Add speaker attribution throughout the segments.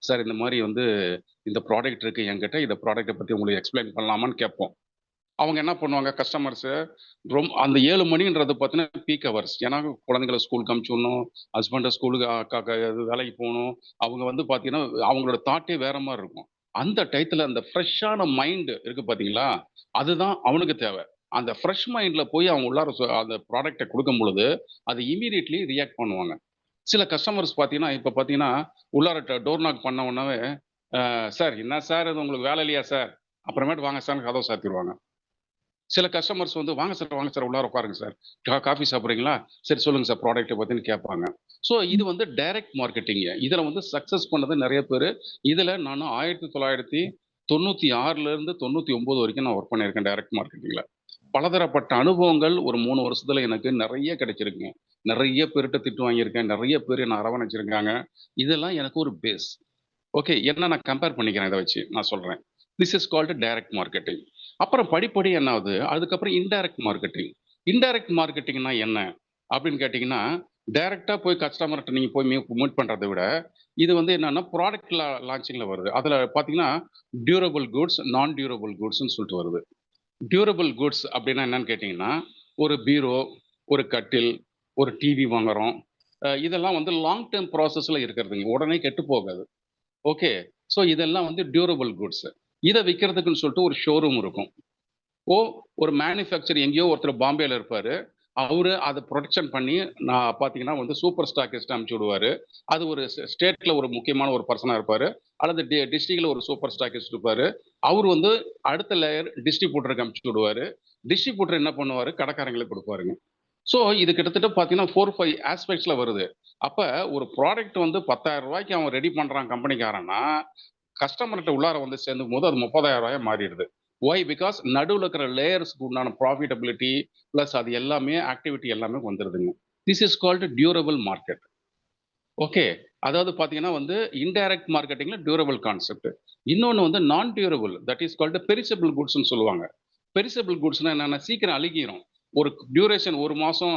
Speaker 1: Sir இந்த மாதிரி வந்து இந்த ப்ராடக்ட் இருக்கு என்கிட்ட, இந்த ப்ராடக்ட்டை பத்தி உங்களுக்கு எக்ஸ்பிளைன் பண்ணலாமான்னு கேட்போம். அவங்க என்ன பண்ணுவாங்க கஸ்டமர்ஸு, அந்த 7 மணின்றது பார்த்தீங்கன்னா பீக் ஹவர்ஸ். ஏன்னா குழந்தைங்கள ஸ்கூலுக்கு அனுப்பிச்சு விடணும், ஹஸ்பண்ட ஸ்கூலுக்கு வேலைக்கு போணும். அவங்க வந்து பார்த்தீங்கன்னா, அவங்களோட தாட்டே வேற மாரி இருக்கும். அந்த டயத்துல அந்த ஃப்ரெஷ்ஷான மைண்ட் இருக்கு பார்த்தீங்களா? அதுதான் அவனுக்கு தேவை. அந்த ஃப்ரெஷ் மைண்ட்ல போய் அவங்க உள்ளார அந்த ப்ராடக்ட்ட குடுக்கும் பொழுது, அது இம்மீடியட்லி ரியாக்ட் பண்ணுவாங்க. சில கஸ்டமர்ஸ் பார்த்தீங்கன்னா, இப்ப பார்த்தீங்கன்னா, உள்ளார டோர் நாக் பண்ண உடனே, சார் என்ன சார் இது உங்களுக்கு வேலை இல்லையா சார்? அப்புறமேட்டு வாங்க சார்ன்னு கதவ சாத்திருவாங்க. சில கஸ்டமர்ஸ் வந்து வாங்க சார் உள்ளார உட்காருங்க சார். காஃபி சாப்பிடுறீங்களா? சரி சொல்லுங்க சார் ப்ராடக்ட்ட பத்தின்னு கேட்பாங்க. ஸோ இது
Speaker 2: ம்.
Speaker 1: வந்து டைரக்ட் மார்க்கெட்டிங். இதுல வந்து சக்சஸ் பண்ணது நெறைய பேரு. இதுல நானு 1996லேருந்து 99 வரைக்கும் நான் வொர்க் பண்ணியிருக்கேன் டைரக்ட் மார்க்கெட்டிங்ல. பலதரப்பட்ட அனுபவங்கள் ஒரு 3 வருஷத்துல எனக்கு நெறைய கிடைச்சிருக்குங்க. நெறைய பேர்ட்ட திட்டு வாங்கியிருக்கேன். நெறைய பேர் என்ன அரவணைச்சிருக்காங்க. இதெல்லாம் எனக்கு ஒரு பேஸ். ஓகே. என்ன நான் கம்பேர் பண்ணிக்கிறேன் இத வச்சு. நான் சொல்றேன். This is called direct marketing. அப்புறம் படிப்படியா என்ன ஆகுது, அதுக்கப்புறம் இன்டைரக்ட் மார்க்கெட்டிங். இன்டைரக்ட் மார்க்கெட்டிங்னா என்ன? அப்படின்னு கேட்டீங்கன்னா, டைரக்ட்டா போய் கஸ்டமர்ட்ட நீங்க போய் மீட் பண்றத விட, இது வந்து என்னன்னா ப்ராடக்ட் லான்ச்சிங்ல வருது. அதுல பார்த்தீங்கன்னா, டியூரபிள் கூட்ஸ், நான் டியூரபிள் கூட்ஸ்ன்னு சொல்லிட்டு வருது. டியூரபிள் கூட்ஸ் அப்படின்னா என்னன்னு கேட்டீங்கன்னா, ஒரு பீரோ, ஒரு கட்டில், ஒரு டிவி வாங்குறோம். இதெல்லாம் வந்து லாங் டெர்ம் ப்ராசஸ்ல இருக்கிறதுங்க. உடனே கெட்டு போகாது. ஓகே. ஸோ இதெல்லாம் வந்து டியூரபிள் கூட்ஸ். இத விக்கிறதுக்குன்னு சொல்லிட்டு ஒரு ஷோரூம் இருக்கும். ஓ ஒரு மேனுஃபேக்சர் எங்கேயோ ஒருத்தர் பாம்பேல இருப்பாரு. அவரு அத புரொடக்ஷன் பண்ணி நான் பார்த்தீங்கன்னா வந்து சூப்பர் ஸ்டாக்கிஸ்ட் அனுப்பிச்சு விடுவாரு. அது ஒரு ஸ்டேட்ல ஒரு முக்கியமான ஒரு பெர்சனா இருப்பாரு. அல்லது டிஸ்ட்ரிக்ட்ல ஒரு சூப்பர் ஸ்டாக்கிஸ்ட் இருப்பாரு. அவரு வந்து அடுத்த லேயர் டிஸ்ட்ரிபியூட்டருக்கு அனுப்பிச்சு விடுவாரு. டிஸ்ட்ரிபியூட்டர் என்ன பண்ணுவாரு? கடைக்காரங்களுக்கு குடுப்பாருங்க. ஸோ இது கிட்டத்தட்ட பார்த்தீங்கன்னா 4, 5 ஆஸ்பெக்ட்ஸ்ல வருது. அப்ப ஒரு ப்ராடக்ட் வந்து ரூ. 10,000க்கு அவன் ரெடி பண்றான் கம்பெனிக்காரன்னா, கஸ்டமர்ட்ட உள்ளார வந்து சேர்ந்தும்போது அது ரூ. 30,000 மாறிடுது. ஒய்? பிகாஸ் நடுவுல இருக்கிற லேயர்ஸ்க்கு உண்டான ப்ராஃபிட்டபிலிட்டி, பிளஸ் அது எல்லாமே ஆக்டிவிட்டி எல்லாமே வந்துருதுங்க. This is called durable market. Okay. அதாவது பார்த்தீங்கன்னா வந்து இன்டைரக்ட் மார்க்கெட்டிங்ல டியூரபிள் கான்செப்ட். இன்னொன்னு வந்து நான் durable. That is called perishable குட்ஸ்ன்னு சொல்லுவாங்க. பெரிஷபிள் குட்ஸ்னா என்னன்னா சீக்கிரம் அழுகிரும். ஒரு டியூரேஷன் 1 மாசம்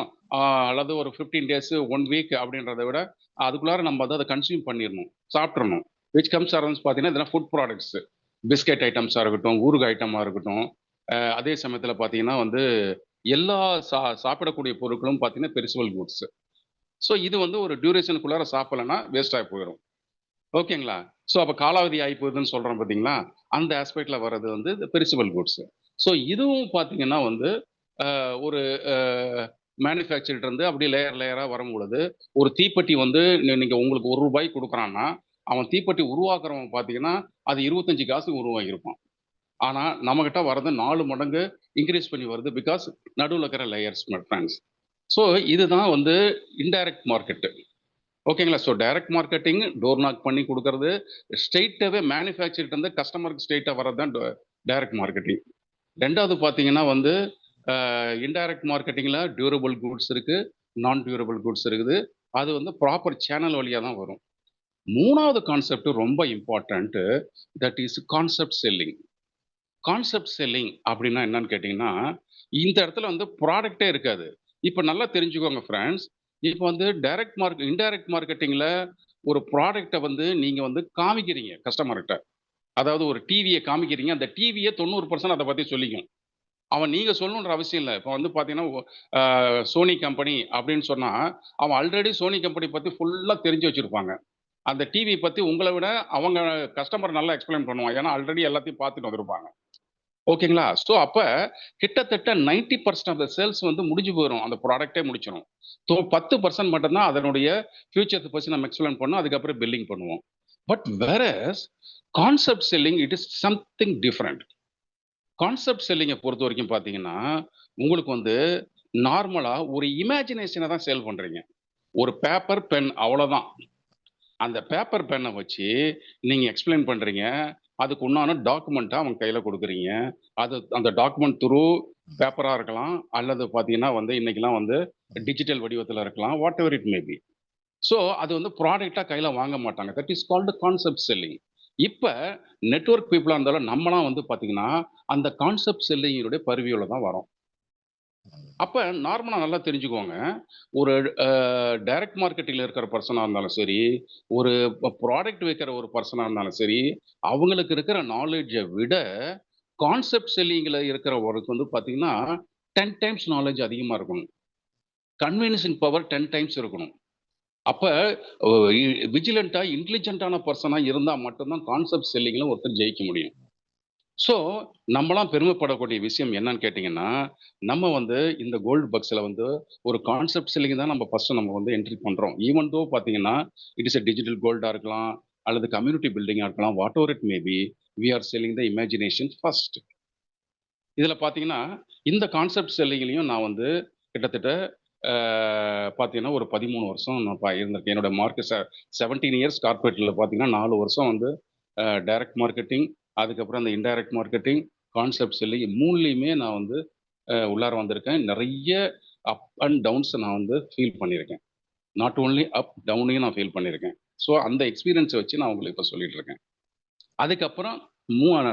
Speaker 1: அல்லது ஒரு 15 டேஸ், 1 வீக் அப்படின்றத விட, அதுக்குள்ளார நம்ம அத கன்சியூம் பண்ணிறணும். சாப்பிட்றணும். விச் கம்ஸ் அரவுண்ட்ஸ் பார்த்தீங்கன்னா, இதெல்லாம் ஃபுட் ப்ராடக்ட்ஸ். பிஸ்கட் ஐட்டம்ஸா இருக்கட்டும், ஊறுகாய் ஐட்டமா இருக்கட்டும். அதே சமயத்தில பார்த்தீங்கன்னா வந்து, எல்லா சாப்பிடக்கூடிய பொருட்களும் பார்த்தீங்கன்னா பெரிஷபிள் குட்ஸ். ஸோ இது வந்து ஒரு டியூரேஷனுக்குள்ளார சாப்பிடலன்னா வேஸ்ட் ஆயி போயிரும். ஓகேங்களா? ஸோ அப்ப காலாவதி ஆயி போகுதுன்னு சொல்றோம் பார்த்தீங்களா? அந்த ஆஸ்பெக்ட்ல வர்றது வந்து இந்த பெரிஷபிள் குட்ஸ். ஸோ இதுவும் பார்த்தீங்கன்னா வந்து, ஒரு அ மேனுஃபேக்சர்ட் இருந்து அப்படியே லேயரா வரும்பொழுது, ஒரு தீப்பெட்டி வந்து நீங்க உங்களுக்கு ரூ. 1 குடுக்குறான்னா, அவன் தீப்பெட்டி உருவாக்குறவன் பார்த்தீங்கன்னா, அது 25 காசுக்கு உருவாக்கியிருப்பான். ஆனா, நம்மகிட்ட வர்றது 4 மடங்கு இன்கிரீஸ் பண்ணி வருது. பிகாஸ் நடுவுல இருக்கிற லேயர்ஸ் மை ஃபிரெண்ட்ஸ். ஸோ இதுதான் வந்து இன்டைரக்ட் மார்க்கெட். ஓகேங்களா? So direct marketing door knock பண்ணி குடுக்கறது, ஸ்ட்ரெயிட்டாவே மேனுஃபேக்சர்ட் இருந்து கஸ்டமருக்கு ஸ்ட்ரெயிட்டா வர்றது தான் டைரக்ட் மார்க்கெட்டிங். 2வது பார்த்தீங்கன்னா வந்து, இன்டைரக்ட் மார்க்கெட்டிங்ல டியூரபிள் கூட்ஸ் இருக்கு. நான் டியூரபிள் கூட்ஸ் இருக்குது. அது வந்து ப்ராப்பர் சேனல் வழியா தான் வரும். 3வது கான்செப்ட் ரொம்ப important. That is concept selling. Concept selling அப்படின்னா என்னன்னு கேட்டீங்கன்னா, இந்த இடத்துல வந்து ப்ராடக்ட்டே இருக்காது. இப்ப நல்லா தெரிஞ்சுக்கோங்க ஃபிரெண்ட்ஸ். இப்ப வந்து இன்டைரக்ட் மார்க்கெட்டிங்ல ஒரு ப்ராடக்ட்ட வந்து நீங்க வந்து காமிக்கிறீங்க கஸ்டமர்ட்ட. அதாவது ஒரு டிவிய காமிக்கிறீங்க. அந்த டிவியே 90% அத பத்தி சொல்லிக்கும். அவன் நீங்க சொல்லணுன்ற அவசியம் இல்ல. இப்ப வந்து பார்த்தீங்கன்னா, சோனி கம்பெனி அப்படின்னு சொன்னா, அவன் ஆல்ரெடி சோனி கம்பெனி பத்தி ஃபுல்லா தெரிஞ்சு வச்சிருப்பாங்க. அந்த டிவி பத்தி உங்கள விட அவங்க கஸ்டமர் நல்லா எக்ஸ்பிளைன் பண்ணுவான். ஏன்னா ஆல்ரெடி எல்லாத்தையும் பார்த்துட்டு வந்திருப்பாங்க. ஓகேங்களா? ஸோ அப்ப கிட்டத்தட்ட 90% ஆஃப் த சேல்ஸ் வந்து முடிஞ்சு போயிரும். அந்த ப்ராடக்ட்டே முடிச்சிரும். 10% மட்டும் தான் அதனுடைய ஃபியூச்சர்ஸ் பத்தி நம்ம எக்ஸ்பிளைன் பண்ணோம். அதுக்கப்புறம் பில்லிங் பண்ணுவோம். But whereas concept selling it is something different. Concept செல்லிங்க பொறுத்தவரைக்கும் பார்த்தீங்கன்னா, உங்களுக்கு வந்து நார்மலா ஒரு இமேஜினேஷன தான் சேல் பண்றீங்க. ஒரு பேப்பர், பென் அவ்வளோதான். அந்த பேப்பர் பென்ன வச்சு நீங்க எக்ஸ்பிளைன் பண்றீங்க. அதுக்கு உண்டான டாக்குமெண்ட்டா அவன் கையில குடுக்குறீங்க. அது அந்த டாக்குமெண்ட் த்ரூ பேப்பரா இருக்கலாம். அல்லது பார்த்தீங்கன்னா வந்து இன்னைக்கெல்லாம் வந்து டிஜிட்டல் வடிவத்தில இருக்கலாம். What ever it may B. So அது வந்து ப்ராடக்ட்டா கையில வாங்க மாட்டாங்க. That is called concept selling. இப்ப நெட்வொர்க் பீப்பிளா இருந்தாலும் நம்மலாம் வந்து பார்த்தீங்கன்னா, அந்த கான்செப்ட் செல்லிங்கினுடைய பர்வியூல தான் வரோம். அப்ப நார்மலா நல்லா தெரிஞ்சுக்கோங்க. ஒரு டைரக்ட் மார்க்கெட்டிங்ல இருக்கிற பர்சனா இருந்தாலும் சரி, ஒரு ப்ராடக்ட் விக்கிற ஒரு பர்சனா இருந்தாலும் சரி, அவங்களுக்கு இருக்கிற நாலேட்ஜ விட, கான்செப்ட் செல்லிங்ல இருக்கிறவருக்கு வந்து பார்த்தீங்கன்னா, 10 டைம்ஸ் நாலேட்ஜ் அதிகமா இருக்கணும். கன்வின்சிங் பவர் 10 டைம்ஸ் இருக்கணும். அப்ப ஒ இ விஜிலன்ட்டா, இன்டெலிஜென்ட்டான பெர்சனா இருந்தா மட்டும் தான் கான்செப்ட் செல்லிங்ல ஒருத்தர் ஜெயிக்க முடியும். ஸோ, நம்பலாம் பெருமைப்படக்கூடிய விஷயம் என்னன்னு கேட்டீங்கன்னா, நம்ம வந்து இந்த கோல்டு பக்ஸ்ல வந்து ஒரு கான்செப்ட் செல்லிங் தான் நம்ம ஃபர்ஸ்ட் நம்ம வந்து என்ட்ரி பண்றோம். ஈவன் தோ பார்த்தீங்கன்னா, இட் இஸ் a டிஜிட்டல் கோல்டா இருக்கலாம், அல்லது கம்யூனிட்டி பில்டிங்கா இருக்கலாம். Whatever it may be, we are selling the imagination first. இதுல பார்த்தீங்கன்னா, இந்த கான்செப்ட் செல்லிங்லயும் நான் வந்து கிட்டத்தட்ட அ பார்த்தீங்கன்னா, ஒரு 13 வருஷம் நான் இருந்திருக்கேன். என்னோட மார்க் 17 இயர்ஸ் கார்ப்பரேட்ல பார்த்தீங்கன்னா, 4 வருஷம் வந்து டைரக்ட் மார்க்கெட்டிங், அதுக்கப்புறம் அந்த இன்டைரக்ட் மார்க்கெட்டிங், கான்செப்ட் செல்லிங் 3லயுமே நான் வந்து உள்ளார வந்திருக்கேன். நெறைய அப் அண்ட் டவுன்ஸ நான் வந்து ஃபீல் பண்ணியிருக்கேன். நாட் ஒன்லி அப், டவுனையும் நான் ஃபீல் பண்ணியிருக்கேன். ஸோ அந்த எக்ஸ்பீரியன்ஸ வச்சு நான் உங்களுக்கு இப்ப சொல்லிட்டு இருக்கேன். அதுக்கப்புறம்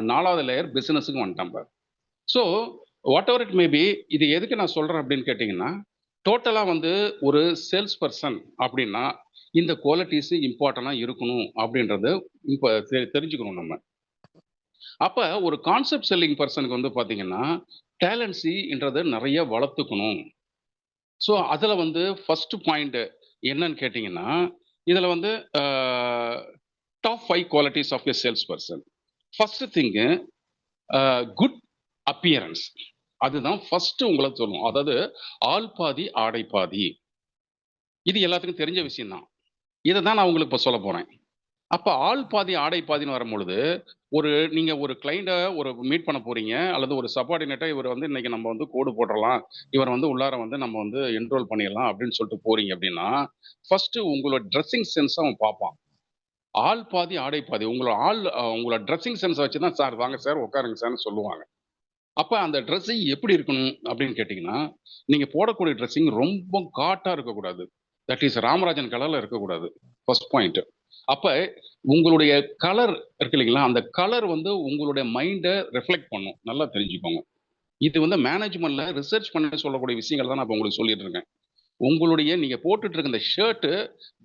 Speaker 1: 4வது லேயர் பிசினஸ்ஸுக்கு வந்துட்டேன் பாரு. So, whatever it may B இது எதுக்கு நான் சொல்றேன் அப்படின்னு கேட்டீங்கன்னா, டோட்டலா வந்து ஒரு சேல்ஸ் பெர்சன் அப்படின்னா, இந்த குவாலிட்டீஸ் இம்பார்ட்டன்ட்டா இருக்கணும் அப்படின்றது இப்ப தெரிஞ்சுக்கணும் நம்ம. அப்ப ஒரு கான்செப்ட் செல்லிங் பெர்சனுக்கு வந்து பார்த்தீங்கன்னா, டேலன்ட்ஸின்றத நெறைய வளர்த்துக்கணும். ஸோ, அதுல வந்து ஃபர்ஸ்ட் பாயிண்ட் என்னன்னு கேட்டீங்கன்னா, இதுல வந்து a top 5 qualities of a sales person. First thing good appearance. அதுதான் ஃபர்ஸ்ட் உங்கள சொல்லும். அதாவது ஆள் பாதி, ஆடை பாதி. இது எல்லாத்துக்கும் தெரிஞ்ச விஷயம் தான். இத தான் நான் உங்களுக்கு இப்ப சொல்லப் போறேன். அப்ப ஆள் பாதி, ஆடை பாதின்னு வரும்பொழுது, நீங்க ஒரு கிளையண்ட்ட மீட் பண்ண போறீங்க, அல்லது ஒரு சப்பார்டினேட்டா இவர வந்து இன்னைக்கு நம்ம வந்து கோடு போட்டுறலாம். இவர வந்து உள்ளார வந்து நம்ம வந்து என்ரோல் பண்ணிறலாம் அப்படின்னு சொல்லிட்டு போறீங்க அப்படின்னா, ஃபர்ஸ்ட் உங்களோட டிரெஸ்ஸிங் சென்ஸ அவன் பார்ப்பான். ஆள் பாதி, ஆடை பாதி. உங்களோட டிரெஸ்ஸிங் சென்ஸ வச்சு தான், "சார் வாங்க சார், உட்காருங்க சார்ன்னு" சொல்லுவாங்க. அப்ப அந்த ட்ரெஸ்ஸிங் எப்படி இருக்கணும் அப்படின்னு கேட்டீங்கன்னா, நீங்க போடக்கூடிய ட்ரெஸ்ஸிங் ரொம்ப காட்டா இருக்கக்கூடாது. தட் இஸ் ராமராஜன் கலர்ல இருக்கக்கூடாது. First point. அப்ப உங்களுடைய கலர் இருக்கு இல்லைங்களா? அந்த கலர் வந்து உங்களுடைய மைண்ட ரிஃப்ளெக்ட் பண்ணும். நல்லா தெரிஞ்சுக்கோங்க. இது வந்து மேனேஜ்மென்ட்ல ரிசர்ச் பண்ணி சொல்லக்கூடிய விஷயங்கள் தான் நான் இப்ப உங்களுக்கு சொல்லிட்டு இருக்கேன். நீங்க போட்டுட்டு இருக்க இந்த ஷர்ட்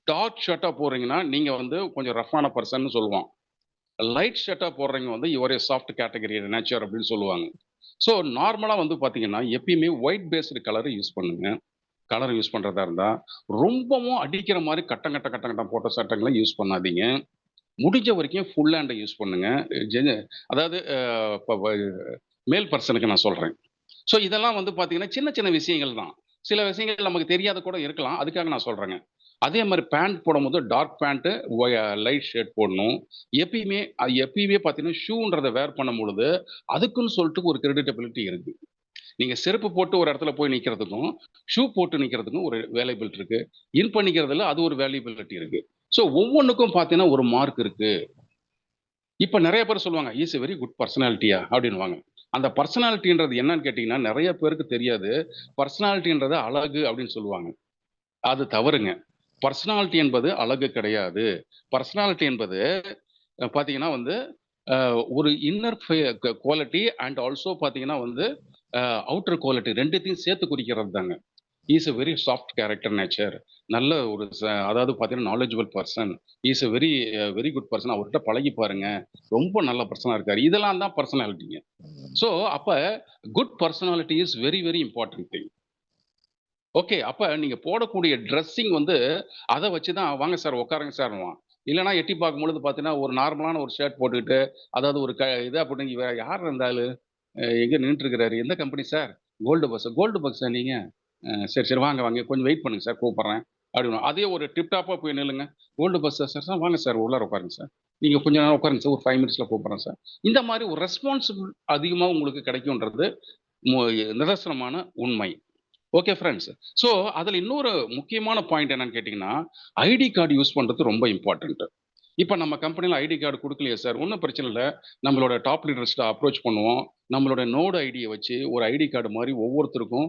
Speaker 1: டார்க் ஷர்ட்டா போடுறீங்கன்னா, நீங்க வந்து கொஞ்சம் ரஃப்பான பெர்சன்னு சொல்லுவான். லைட் ஷர்ட்டா போடுறவங்க வந்து you are a soft category nature அப்படின்னு சொல்லுவாங்க. ஸோ நார்மலா வந்து பார்த்தீங்கன்னா, எப்பயுமே ஒயிட் பேஸ்டு கலர் யூஸ் பண்ணுங்க. கலர் யூஸ் பண்றதா இருந்தா, ரொம்பவும் அடிக்கிற மாரி கட்டம் கட்டம் கட்டம் கட்டம் போட்ட சட்டைங்கள யூஸ் பண்ணாதீங்க. முடிஞ்ச வரைக்கும் ஃபுல் ஹேண்ட யூஸ் பண்ணுங்க. ஜெ அதாவது இப்ப மேல் பெர்சனுக்கு நான் சொல்றேன். ஸோ இதெல்லாம் வந்து பார்த்தீங்கன்னா, சின்ன சின்ன விஷயங்கள் தான். சில விஷயங்கள் நமக்கு தெரியாத கூட இருக்கலாம். அதுக்காக நான் சொல்றேங்க. அதே மாரி பேண்ட் போடும்போது டார்க் பேண்ட், லைட் ஷர்ட் போடணும். எப்பயுமே பார்த்தீங்கன்னா, ஷூன்றத வேர் பண்ணும்பொழுது, அதுக்குன்னு சொல்லிட்டு ஒரு கிரெடிட்டபிலிட்டி இருக்கு. நீங்க செருப்பு போட்டு ஒரு இடத்துல போய் நிக்கிறதுக்கும், ஷூ போட்டு நிக்கிறதுக்கும் ஒரு வேலியபிலிட்டி இருக்கு. பண்ணிக்கிறதுல அது ஒரு வேலியபிலிட்டி இருக்கு. ஸோ ஒவ்வொன்னுக்கும் பார்த்தீங்கன்னா, ஒரு மார்க் இருக்கு. இப்ப நெறைய பேர் சொல்லுவாங்க, "இ இஸ் எ வெரி குட் பெர்சனாலிட்டியா" அப்படின்னுவாங்க. அந்த பெர்சனாலிட்டின்றது என்னன்னு கேட்டீங்கன்னா, நெறைய பேருக்கு தெரியாது. பெர்சனாலிட்டின்றது அழகு அப்படின்னு சொல்லுவாங்க. அது தவறுங்க. பெர்சனாலிட்டி என்பது அழகு கிடையாது. பெர்சனாலிட்டி என்பது பார்த்தீங்கன்னா வந்து, ஒரு இன்னர் குவாலிட்டி அண்ட் ஆல்சோ பார்த்தீங்கன்னா வந்து, அவுட்டர் குவாலிட்டி 2த்தையும் சேர்த்து குறிக்கிறது தாங்க. He is a very soft character nature. நல்ல ஒரு அதாவது பார்த்தீங்கன்னா knowledgeable person. He is a very good person. அவர்கிட்ட பழகி பாருங்க. ரொம்ப நல்ல பெர்சனா இருக்காரு. இதெல்லாம் தான் பெர்சனாலிட்டிங்க. ஸோ அப்ப good personality is very very important thing. Okay. அப்ப நீங்க போடக்கூடிய ட்ரெஸ்ஸிங் வந்து அத வச்சு தான் வாங்க சார் உட்காருங்க சார்ன்னுவான். இல்லன்னா எட்டி பார்க்கும்பொழுது பார்த்தீங்கன்னா, ஒரு நார்மலான ஒரு ஷர்ட் போட்டுக்கிட்டு, அதாவது ஒரு இதா போட்டு இவன் யார்ரா இந்த ஆளு? எங்க நின்னுட்டு இருக்கிறாரு? எந்த company sir? Gold Bucks. Gold பக்ஸா நீங்க? சரி, சரி வாங்க, வாங்க. கொஞ்சம் வெயிட் பண்ணுங்க சார் கூப்பிடுறேன். அப்படின்னுவான். அதே ஒரு டிப் டாப்பா போய் நில்லுங்க. கோல்டு பஸ்ஸா சார்? சார் வாங்க சார் உள்ளார உட்காருங்க சார். நீங்க கொஞ்ச நேரம் உட்காருங்க சார். ஒரு 5 மினிட்ஸ்ல கூப்பிடுறேன் சார். இந்த மாரி ஒரு ரெஸ்பான்சிபிள் அதிகமா உங்களுக்கு கிடைக்கும்ன்றது மு நிதர்சனமான உண்மை. Okay friends. ஸோ, அதுல இன்னொரு முக்கியமான பாயிண்ட் என்னன்னு கேட்டீங்கன்னா, ஐடி கார்டு யூஸ் பண்றது ரொம்ப இம்பார்ட்டன்ட். இப்ப நம்ம கம்பெனில ஐடி கார்டு குடுக்கலையே சார், ஒண்ணும் பிரச்சனை இல்ல. நம்மளோட டாப் லீடர்ஸ்ட்ட அப்ரோச் பண்ணுவோம். நம்மளோட நோடு ஐடிய வச்சு ஒரு ஐடி கார்டு மாரி ஒவ்வொருத்தருக்கும்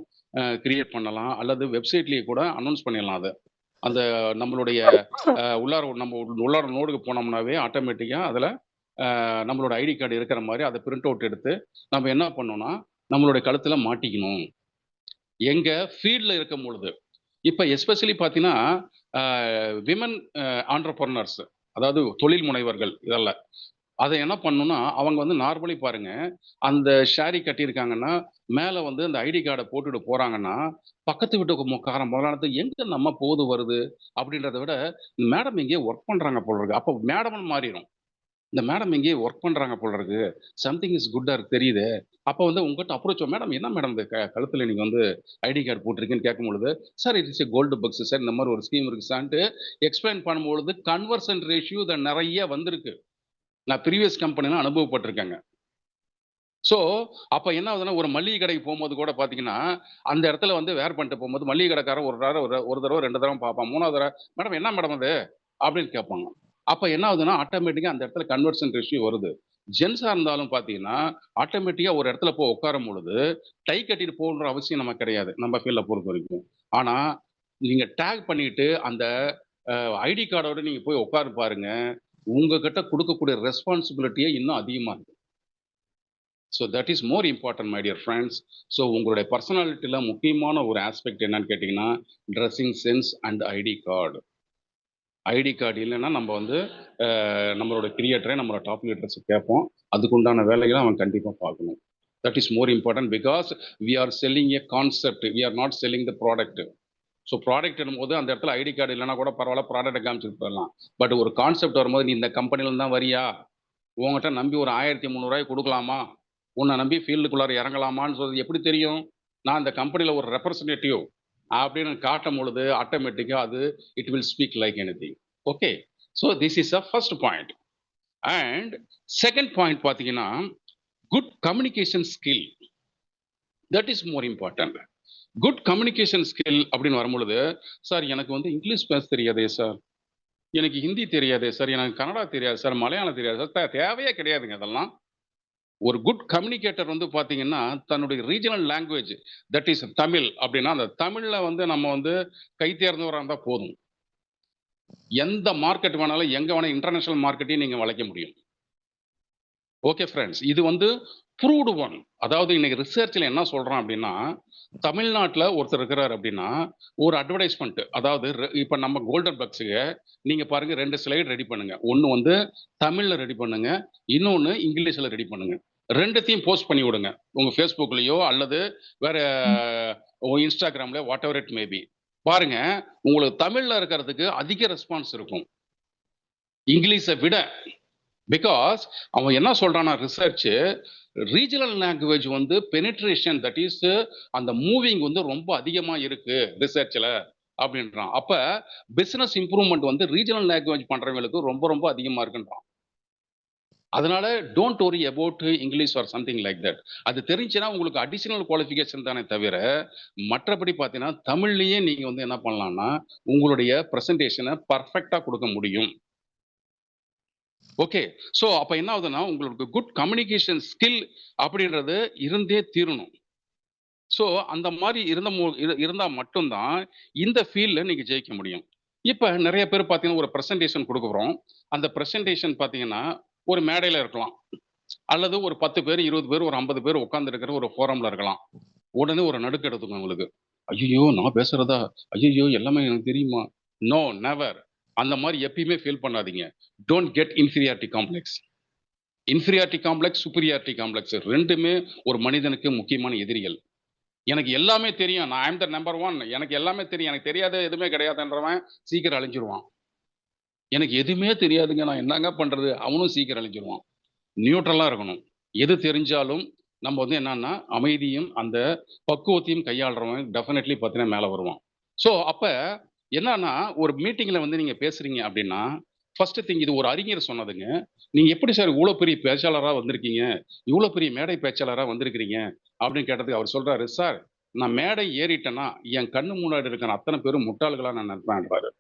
Speaker 1: கிரியேட் பண்ணலாம். அல்லது வெப்சைட்லயே கூட அனௌன்ஸ் பண்ணிடலாம் அத. அந்த நம்மளுடைய உள்ளார நோடுக்கு போனோம்னாவே ஆட்டோமேட்டிக்கா அதுல நம்மளோட ஐடி கார்டு இருக்கிற மாரி அத பிரிண்ட் அவுட் எடுத்து, நம்ம என்ன பண்ணணும்னா, நம்மளுடைய கழுத்துல மாட்டிக்கணும். எங்க ஃபீல்ட்ல இருக்கும் பொழுது. இப்ப எஸ்பெஷலி பார்த்தீங்கன்னா, விமன் ஆன்டர்பிரினர்ஸ் அதாவது தொழில் முனைவர்கள் இதெல்லாம். அத என்ன பண்ணணும்னா, அவங்க வந்து நார்மலி பாருங்க, அந்த ஷாரி கட்டியிருக்காங்கன்னா, மேல வந்து அந்த ஐடி கார்ட போட்டுட்டு போறாங்கன்னா, பக்கத்து வீட்டுக்காரன் முதலானது எங்க நம்ம போது வருது அப்படின்றத விட, மேடம் எங்கேயோ ஒர்க் பண்றாங்க போல இருக்கு. அப்ப மேடம்னு மாறிரும். இந்த மேடம் எங்கேயோ ஒர்க் பண்றாங்க போல இருக்கு. சம்திங் இஸ் குட்டா தெரியுதே. அப்ப வந்து உங்ககிட்ட அப்ரோச் மேடம் என்ன மேடம் இந்த கழுத்துல நீங்க வந்து ஐடி கார்டு போட்டிருக்கீங்கன்னு கேட்கும்பொழுது, sir it is a Gold Bucks sir. இந்த மாரி ஒரு ஸ்கீம் இருக்கு சார்ன்ட்டு எக்ஸ்பிளைன் பண்ணும்பொழுது கன்வர்ஷன் ரேஷியோ இத நெறைய வந்திருக்கு. நான் ப்ரீவியஸ் கம்பெனிலாம் அனுபவப்பட்டுருக்கேங்க. ஸோ, அப்ப என்ன ஆகுதுன்னா, ஒரு மளிகை கடைக்கு போம்போது கூட பார்த்தீங்கன்னா, அந்த இடத்துல வந்து வேர் பண்ணிட்டு போம்போது மளிகை கடைக்காரன் ஒரு தடவ, 2 தடவ பார்ப்பான். 3வது தடவ, "மேடம் என்ன மேடம் அது?" அப்படின்னு கேட்பாங்க. அப்ப என்ன ஆகுதுன்னா, ஆட்டோமேட்டிக்கா அந்த இடத்துல கன்வர்ஷன் ரேஷியோ வருது. ஜென்ஸா இருந்தாலும் பார்த்தீங்கன்னா, ஆட்டோமேட்டிக்கா ஒரு இடத்துல போய் உட்காரும் பொழுது, டை கட்டிட்டு போகணுன்ற அவசியம் நமக்கு கிடையாது. நம்ம ஃபீல்ட பொறுத்தவரைக்கும். ஆனா, நீங்க டேக் பண்ணிட்டு அந்த அ ஐடி கார்டோட நீங்க போய் உட்கார்ந்து பாருங்க. உங்ககிட்ட குடுக்கக்கூடிய ரெஸ்பான்சிபிலிட்டியே இன்னும் அதிகமா இருக்கும். So that is more important my dear friends. So உங்களுடைய பர்சனாலிட்டில முக்கியமான ஒரு ஆஸ்பெக்ட் என்னன்னு கேட்டீங்கன்னா, dressing sense and ID card. ID card இல்லன்னா நம்ம வந்து நம்மளோட கிரியேட்டரே நம்மளோட டாப் லீடர்ஸ் கேட்போம். அதுக்குண்டான வேலைகள அவன் கண்டிப்பா பார்க்கணும். That is more important because we are selling a concept. We are not selling the product. So product என்னும்போது அந்த இடத்துல ஐடி கார்டு இல்லன்னா கூட பரவால்ல ப்ராடக்ட்ட காமிச்சுட்டு போயிடலாம். பட் ஒரு கான்செப்ட் வரும்போது, "நீ இந்த கம்பெனில இருந்து தான் வரியா? உன்கிட்ட நம்பி ஒரு ரூ. 1300 குடுக்கலாமா? உன்ன நம்பி ஃபீல்டுக்குள்ளார இறங்கலாமான்னு சொல்றது எப்படி தெரியும்? நான் அந்த கம்பெனில ஒரு ரெப்ரசன்டேட்டிவ் அப்படின்னு காட்டும் பொழுது, ஆட்டோமேட்டிக்கா அது it will speak like anything. Okay. So this is a first point. And second point பார்த்தீங்கன்னா, good communication skill. That is more important. Good communication skill அப்படின்னு வரும்பொழுது, "சார் எனக்கு வந்து இங்கிலீஷ் பேச தெரியாதே சார். எனக்கு ஹிந்தி தெரியாதே சார். எனக்கு கன்னடா தெரியாது சார். மலையாளம் தெரியாது சார்." தேவையே கிடையாதுங்க அதெல்லாம். ஒரு குட் கம்யூனிகேட்டர் வந்து பார்த்தீங்கன்னா, தன்னுடைய regional language that is Tamil அப்படின்னா, அந்த தமிழ்ல வந்து நம்ம வந்து கை தேர்ந்தவரா இருந்தா போதும். எந்த மார்க்கெட் வேணாலும், எங்க வேணாலும் இன்டர்நேஷனல் மார்க்கெட்டையும் நீங்க வளைக்க முடியும். Okay friends. இது வந்து ப்ரூவ்டு ஒன். அதாவது இன்னைக்கு ரிசர்ச்ல என்ன சொல்றான் அப்படின்னா, தமிழ்நாட்டுல ஒருத்தர் இருக்கிறார் அப்படின்னா, ஒரு அட்வர்டைஸ்மென்ட் அதாவது இப்ப நம்ம கோல்டன் பக்ஸ்க்கு நீங்க பாருங்க 2 ஸ்லைடு ரெடி பண்ணுங்க. ஒண்ணு வந்து தமிழ்ல ரெடி பண்ணுங்க. இன்னொன்னு இங்கிலீஷ்ல ரெடி பண்ணுங்க. 2த்தையும் போஸ்ட் பண்ணி விடுங்க. உங்க Facebookலயோ அல்லது வேற உங்க Instagramல whatever it may be. பாருங்க, உங்களுக்கு தமிழ்ல இருக்கிறதுக்கு அதிக ரெஸ்பான்ஸ் இருக்கும். இங்கிலீஷ விட. பிகாஸ் அவன் என்ன சொல்றான்னா ரிசர்ச் ரீஜனல் லாங்குவேஜ் வந்து பெனிட்ரேஷன் தட் இஸ் அந்த மூவிங் வந்து ரொம்ப அதிகமா இருக்கு ரிசர்ச்ல அப்படின்றான். அப்ப பிசினஸ் இம்ப்ரூவ்மெண்ட் வந்து ரீஜனல் லாங்குவேஜ் பண்றவங்களுக்கு ரொம்ப ரொம்ப அதிகமா இருக்குன்றான். அதனால don't worry about English or something like that. அது தெரிஞ்சுன்னா உங்களுக்கு அடிஷனல் குவாலிஃபிகேஷன் தானே தவிர, மற்றபடி பார்த்தீங்கன்னா, தமிழ்லயே நீங்க வந்து என்ன பண்ணலாம்னா, உங்களுடைய பிரசன்டேஷன பெர்ஃபெக்ட்டா குடுக்க முடியும். ஓகே. ஸோ அப்ப என்ன ஆகுதுன்னா, உங்களுக்கு குட் கம்யூனிகேஷன் ஸ்கில் அப்படின்றது இருந்தே தீரணும். ஸோ அந்த மாரி இருந்தா மட்டும் தான், இந்த ஃபீல்ட்ல நீங்க ஜெயிக்க முடியும். இப்ப நெறைய பேர் பார்த்தீங்கன்னா, ஒரு பிரசன்டேஷன் குடுக்குறோம். அந்த பிரசன்டேஷன் பார்த்தீங்கன்னா, ஒரு மேடையில இருக்கலாம். அல்லது ஒரு 10 பேர், 20 பேர், ஒரு 50 பேர் உட்கார்ந்து இருக்கிற ஒரு ஃபோரம்ல இருக்கலாம். உடனே ஒரு நடுக்கம் எடுத்துக்கும் உங்களுக்கு. "ஐய்யய்யோ! நான் பேசுறதா? ஐய்யய்யோ! எல்லாமே எனக்கு தெரியுமா?" No, never. அந்த மாரி எப்பயுமே ஃபீல் பண்ணாதீங்க. Don't get inferiority complex. Inferiority complex, superiority complex 2மே ஒரு மனிதனுக்கு முக்கியமான எதிரிகள். எனக்கு எல்லாமே தெரியும். நான் ஐ அம் த நம்பர் 1. எனக்கு எல்லாமே தெரியும். எனக்கு தெரியாத எதுவுமே கிடையாதுன்றவன் சீக்கிரம் அழிஞ்சிருவான். எனக்கு எதுவுமே தெரியாதுங்க. நான் என்னங்க பண்றது? அவனும் சீக்கிரம் அழிஞ்சிருவான். நியூட்ரலா இருக்கணும். எது தெரிஞ்சாலும் நம்ம வந்து என்னன்னா, அமைதியும், அந்த பக்குவத்தையும் கையாள்றவன் டெஃபினெட்லி பார்த்தீங்கன்னா மேல வருவான். ஸோ அப்ப என்னன்னா, ஒரு மீட்டிங்ல வந்து நீங்க பேசுறீங்க அப்படின்னா, ஃபர்ஸ்ட் திங் இது ஒரு அறிஞர் சொன்னதுங்க. "நீங்க எப்படி சார் இவ்ளோ பெரிய பேச்சாளரா வந்திருக்கீங்க? இவ்ளோ பெரிய மேடை பேச்சாளரா வந்திருக்கிறீங்க?" அப்படின்னு கேட்டதுக்கு அவர் சொல்றாரு, "சார், நான் மேடை ஏறிட்டேன்னா, என் கண்ணு முன்னாடி இருக்கிற அத்தன பேரும் முட்டாள்களா நான் நினைப்பேன்றாரு."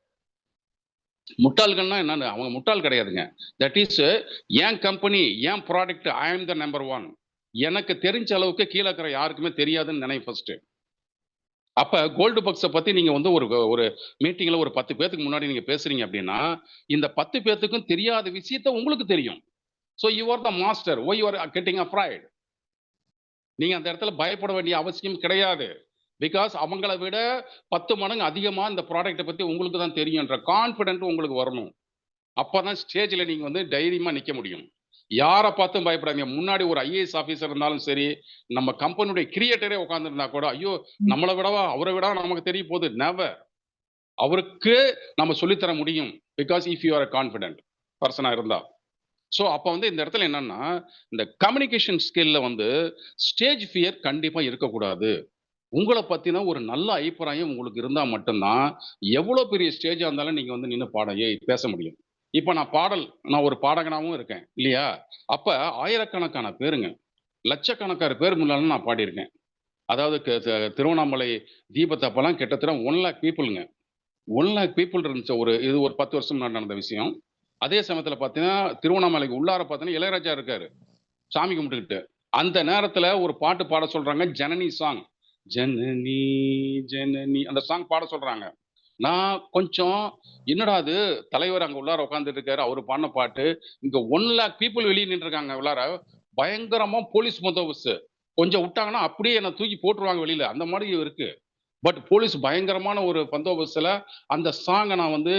Speaker 1: முட்டாள்கள்னா என்னன்னு அவங்க முட்டாள் கிடையாதுங்க. தட் இஸ் என் கம்பெனி, என் product I am the number 1. எனக்கு தெரிஞ்ச அளவுக்கு கீழ இருக்கிற யாருக்குமே தெரியாதுன்னு நெனை ஃபர்ஸ்ட்டு. அப்ப கோல்டு பக்ஸ பத்தி நீங்க வந்து ஒரு ஒரு மீட்டிங்ல ஒரு 10 பேத்துக்கு முன்னாடி நீங்க பேசுறீங்க அப்டின்னா, இந்த 10 பேத்துக்கும் தெரியாத விஷயத்த உங்களுக்கு தெரியும். So you are the master. Why you are getting afraid. நீங்க அந்த இடத்துல பயப்பட வேண்டிய அவசியம் கிடையாது. பிகாஸ் அவங்கள விட 10 மடங்கு அதிகமா இந்த ப்ராடக்ட்ட பத்தி உங்களுக்கு தான் தெரியுன்ற கான்ஃபிடென்ட் உங்களுக்கு வரணும். அப்பதான் ஸ்டேஜ்ல நீங்க வந்து தைரியமா நிக்க முடியும். யார பார்த்தும் பயப்படாதீங்க. முன்னாடி ஒரு ஐஏஎஸ் ஆபீசர் இருந்தாலும் சரி, நம்ம கம்பெனியுடைய கிரியேட்டரே உட்கார்ந்திருந்தா கூட, ஐயோ!
Speaker 2: ம்.
Speaker 1: நம்மள விடவா, அவர விடவா நமக்கு தெரிய போகுது. நெவர். அவருக்கு நம்ம சொல்லி தர முடியும். Because if you are a confident persona இருந்தா. ஸோ அப்ப வந்து இந்த இடத்துல என்னன்னா, இந்த கம்யூனிகேஷன் ஸ்கில்ல வந்து ஸ்டேஜ் ஃபியர் கண்டிப்பா இருக்கக்கூடாது. உங்கள பத்தின ஒரு நல்ல அபிப்பிராயம் உங்களுக்கு இருந்தா மட்டும் தான், எவ்வளோ பெரிய ஸ்டேஜா இருந்தாலும் நீங்க வந்து நின்னு பேச முடியும். இப்ப நான் ஒரு பாடகனாவும் இருக்கேன். இல்லையா? அப்ப ஆயிரக்கணக்கான பேருங்க. லட்சக்கணக்கான பேர் முன்னால நான் பாடியிருக்கேன். அதாவது க த திருவண்ணாமலை தீபத்தப்பலாம் கிட்டத்தட்ட 1,00,000 பீப்பிள்ங்க. 1,00,000 பீப்பிள் இருந்துச்சு. இது ஒரு 10 வருஷம் முன்னாடி நடந்த விஷயம். அதே சமயத்துல பார்த்தீங்கன்னா, திருவண்ணாமலைக்கு உள்ளார பார்த்தீங்கன்னா, இளையராஜா இருக்காரு. சாமி கும்பிட்டுக்கிட்டு. அந்த நேரத்துல ஒரு பாட்டு பாட சொல்றாங்க. ஜனனி சாங். ஜனனி ஜனனி அந்த சாங் பாட சொல்றாங்க. நான் கொஞ்சம் என்னடா இது தலைவர் அங்க உள்ளார உட்கார்ந்துட்டு இருக்காரு. அவரு பாடுன பாட்டு. இங்க 1,00,000 பீப்பிள் வெளிய நின்னுட்டுருக்காங்க உள்ளார. பயங்கரமா போலீஸ் பந்தோபஸ்து. கொஞ்சம் விட்டாங்கன்னா, அப்படியே என்ன தூக்கி போட்டுருவாங்க வெளியில. அந்த மாரி இருக்கு. பட் போலீஸ் பயங்கரமான ஒரு பந்தோபஸ்துல அந்த சாங்க நான் வந்து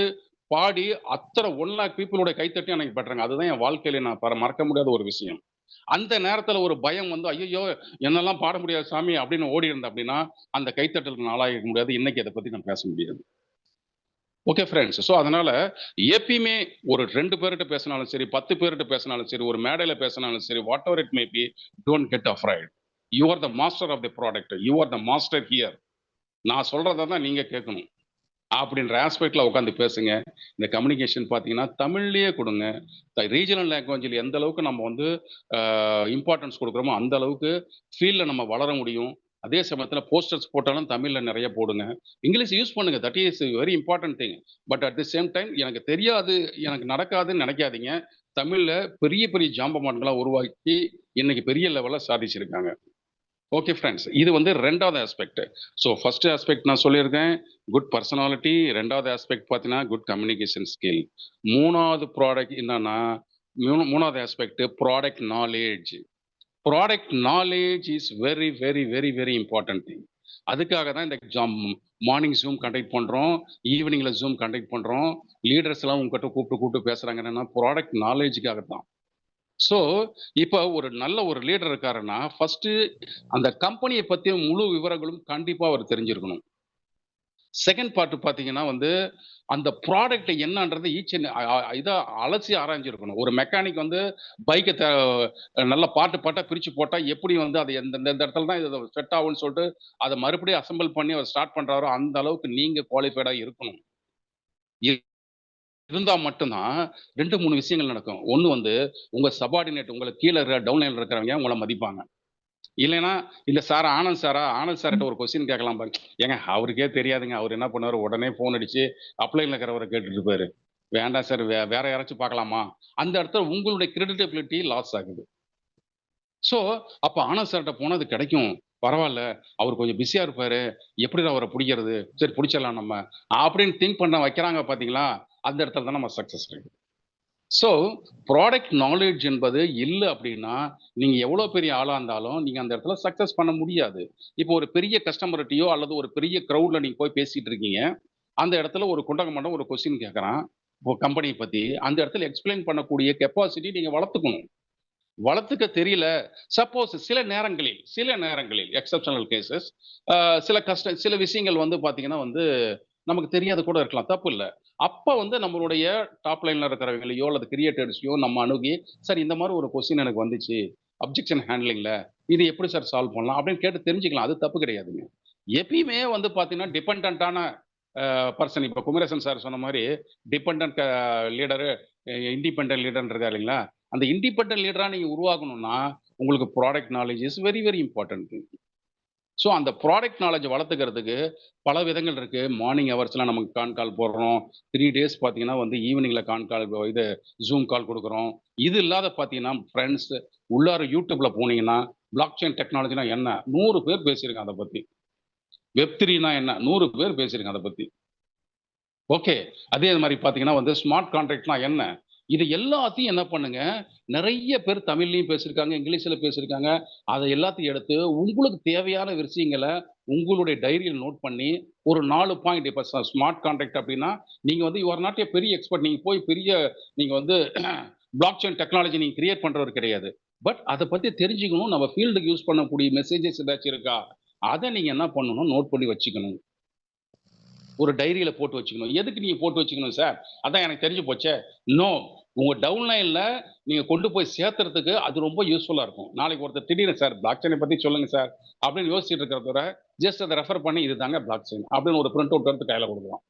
Speaker 1: பாடி அத்தன 1,00,000 பீப்பிளோட கைத்தட்டி எனக்கு பெற்றேங்க. அதுதான் என் வாழ்க்கையில நான் மறக்க முடியாத ஒரு விஷயம். அந்த நேரத்துல ஒரு பயம் வந்து, "ஐய்யய்யோ! என்னல்லாம் பாட முடியாது சாமி" அப்படின்னு ஓடியிருந்தேன் அப்படின்னா, அந்த கைத்தட்டலுக்கு நான் ஆளாகியிருக்க முடியாது. இன்னைக்கு அத பத்தி நான் பேச முடியாது. Okay friends. ஸோ அதனால எப்பயுமே ஒரு 2 பேர்ட்ட பேசினாலும் சரி, 10 பேர்ட்ட பேசினாலும் சரி, ஒரு மேடையில பேசினாலும் சரி, whatever it may be, don't get afraid. You are the master of the product. You are the master here. நான் சொல்றத தான் நீங்க கேட்கணும். அப்படின்ற ஆஸ்பெக்ட்ல உட்காந்து பேசுங்க. இந்த கம்யூனிகேஷன் பார்த்தீங்கன்னா, தமிழ்லயே குடுங்க. ரீஜனல் லாங்குவேஜ்ல எந்த அளவுக்கு நம்ம வந்து இம்பார்ட்டன்ஸ் குடுக்குறோமோ, அந்த அளவுக்கு ஃபீல்ட்ல நம்ம வளர முடியும். அதே சமயத்தில போஸ்டர்ஸ் போட்டாலும் தமிழ்ல நெறைய போடுங்க. இங்கிலீஷ் யூஸ் பண்ணுங்க. That is very important thing. But at the same time எனக்கு தெரியாது, எனக்கு நடக்காதுன்னு நெனைக்காதீங்க. தமிழ்ல பெரிய பெரிய ஜாம்பவான்களா உருவாக்கி, இன்னைக்கு பெரிய லெவல்ல சாதிச்சிருக்காங்க. Okay friends. இது வந்து 2வது ஆஸ்பெக்ட். ஸோ ஃபர்ஸ்ட் ஆஸ்பெக்ட் நான் சொல்லியிருக்கேன். Good personality. 2வது ஆஸ்பெக்ட் பார்த்தீங்கன்னா, குட் கம்யூனிகேஷன் ஸ்கில். 3வது ப்ராடக்ட் என்னன்னா, 3வது aspect product knowledge. Product knowledge is very, very, very, very important thing. அதுக்காக தான் இந்த மார்னிங் Zoom கண்டக்ட் பண்றோம். ஈவினிங்ல Zoom கண்டக்ட் பண்றோம். லீடர்ஸ் எல்லாம் உங்ககிட்ட கூப்பிட்டு பேசுறாங்க என்னன்னா, ப்ராடக்ட் நாலேட்ஜ்க்காக தான். ஸோ, இப்ப ஒரு நல்ல ஒரு லீடர் இருக்காருன்னா, ஃபர்ஸ்ட்டு அந்த கம்பெனிய பத்திய முழு விவரங்களும் கண்டிப்பா அவர் தெரிஞ்சிருக்கணும். செகண்ட் பார்ட் பார்த்தீங்கன்னா வந்து, அந்த ப்ராடக்ட் என்னன்றது ஈச் அண்ட் அ அ இதா அலசி ஆராய்ஞ்சிருக்கணும். ஒரு மெக்கானிக் வந்து பைக்க நல்லா பாட்டா பிரிச்சு போட்டா, எப்படி வந்து அது இந்த இடத்துல தான் இது செட் ஆகும்ன்னு சொல்லிட்டு, அத மறுபடியும் அசெம்பிள் பண்ணி அவர் ஸ்டார்ட் பண்றாரோ, அந்த அளவுக்கு நீங்க குவாலிஃபைடா இருக்கணும். இருந்தா மட்டும் தான் 2, 3 விஷயங்கள் நடக்கும். ஒண்ணு வந்து, உங்க சபார்டினேட் உங்களுக்கு கீழ டவுன் லைன்ல இருக்கிறவங்க உங்கள மதிப்பாங்க. இல்லைன்னா, "இந்த சார் ஆனந்த் சாரா? ஆனந்த் சார்ட்ட
Speaker 2: ம்.
Speaker 1: ஒரு கொஸ்டின் கேட்கலாம் பாருங்க." ஏங்க அவருக்கே தெரியாதுங்க. அவரு என்ன பண்ணுவாரு, உடனே ஃபோன் அடிச்சு அப்ளைன்ல இருக்கிறவர கேட்டுட்டு இருப்பாரு. "வேண்டாம் சார், வேற யாராச்சும் பார்க்கலாமா?" அந்த இடத்துல உங்களுடைய கிரெடிட்டபிலிட்டி லாஸ் ஆகுது. ஸோ, அப்ப ஆனந்த் சார்ட்ட போனா அது கிடைக்கும். பரவால்ல. அவரு கொஞ்சம் பிஸியா இருப்பாரு. எப்படிடா அவர புடிக்கிறது? சரி புடிச்சிடலாம் நம்ம. அப்படின்னு திங்க் பண்ண வைக்கிறாங்க பார்த்தீங்களா? அந்த இடத்துல தான் நம்ம success rate. So, product knowledge என்பது இல்ல அப்படின்னா, நீங்க எவ்வளோ பெரிய ஆளா இருந்தாலும், நீங்க அந்த இடத்துல சக்சஸ் பண்ண முடியாது. இப்போ ஒரு பெரிய கஸ்டமர்ட்டயோ அல்லது ஒரு பெரிய கிரவுட்ல நீங்க போய் பேசிட்டு இருக்கீங்க. அந்த இடத்துல ஒரு குண்டகமண்டம் ஒரு கொஸ்டின் கேட்கறான். இப்போ கம்பெனிய பத்தி. அந்த இடத்துல எக்ஸ்ப்ளைன் பண்ணக்கூடிய கெப்பாசிட்டி நீங்க வளர்த்துக்கணும். வளர்த்துக்க தெரியல. சப்போஸ் சில நேரங்களில் எக்செப்ஷனல் கேஸஸ் சில விஷயங்கள் வந்து பார்த்தீங்கன்னா வந்து, நமக்கு தெரியாத கூட இருக்கலாம். தப்பு இல்ல. அப்ப வந்து நம்மளுடைய டாப் லைன்ல இருக்கிறவங்களையோ அல்லது கிரியேட்டர்ஸையோ நம்ம அணுகி, "சார் இந்த மாரி ஒரு கொஸ்டின் எனக்கு வந்துச்சு. அப்ஜெக்ஷன் ஹேண்ட்லிங்ல. இது எப்படி சார் சால்வ் பண்ணலாம்?" அப்படின்னு கேட்டு தெரிஞ்சுக்கலாம். அது தப்பு கிடையாதுங்க. எப்பயுமே வந்து பார்த்தீங்கன்னா, டிபெண்டன்ட்டான பெர்சன் இப்ப குமரேசன் சார் சொன்ன மாரி, டிபெண்டன்ட் லீடரு, இண்டிபெண்டன்ட் லீடர்ன்னு இருக்காரு இல்லைங்களா? அந்த இண்டிபெண்டன்ட் லீடரா நீங்க உருவாகணும்னா, உங்களுக்கு product knowledge is very, very important thing. So அந்த ப்ராடக்ட் நாலேட்ஜ் வளர்த்துக்கிறதுக்கு பல விதங்கள் இருக்கு. மார்னிங் ஹவர்ஸ்ல நமக்கு கால் போடுறோம். 3 டேஸ் பார்த்தீங்கன்னா வந்து ஈவினிங்ல இது Zoom கால் குடுக்குறோம். இது இல்லாத பார்த்தீங்கன்னா, ஃபிரெண்ட்ஸ் உள்ளார YouTubeல போனீங்கன்னா, பிளாக் செயின் டெக்னாலஜினா என்ன? 100 பேர் பேசியிருக்காங்க அத பத்தி. வெப்3னா என்ன? 100 பேர் பேசியிருக்காங்க அத பத்தி. ஓகே. அதே மாரி பார்த்தீங்கன்னா வந்து ஸ்மார்ட் கான்ட்ராக்ட்னா என்ன? இது எல்லாத்தையும் என்ன பண்ணுங்க, நிறைய பேர் தமிழ்லயும் பேசியிருக்காங்க, இங்கிலீஷ்ல பேசியிருக்காங்க. அத எல்லாத்தையும் எடுத்து உங்களுக்கு தேவையான விஷயங்கள உங்களுடைய டைரியில நோட் பண்ணி, ஒரு 4 பாயிண்ட் இப்ப ஸ்மார்ட் கான்ட்ராக்ட் அப்டின்னா, நீங்க வந்து யூ ஆர் நாட் எ பெரிய எக்ஸ்பெர்ட். நீங்க போய் பெரிய நீங்க வந்து பிளாக் செயின் டெக்னாலஜி நீங்க கிரியேட் பண்றவர் கிடையாது. பட் அத பத்தி தெரிஞ்சுக்கணும். நம்ம ஃபீல்டுக்கு யூஸ் பண்ணக்கூடிய மெசேஜஸ் ஏதாச்சும் இருக்கா? அத நீங்க என்ன பண்ணணும், நோட் பண்ணி வச்சுக்கணும். ஒரு டைரியில போட்டு வச்சுக்கணும். எதுக்கு நீங்க போட்டு வச்சுக்கணும் சார்? அதான் எனக்கு தெரிஞ்சு போச்சே. நோ. உங்க டவுன்லைன்ல நீங்க கொண்டு போய் சேர்த்துறதுக்கு அது ரொம்ப யூஸ்ஃபுல்லா இருக்கும். நாளைக்கு ஒருத்தர் திடீர்னு சார் பிளாக் செயின பத்தி சொல்லுங்க சார் அப்படின்னு யோசிச்சுட்டு இருக்கிறத விட, ஜஸ்ட் அத ரெஃபர் பண்ணி இதுதாங்க பிளாக் செயின் அப்படின்னு ஒரு பிரிண்ட் அவுட் எடுத்து கையில குடுக்கலாம்.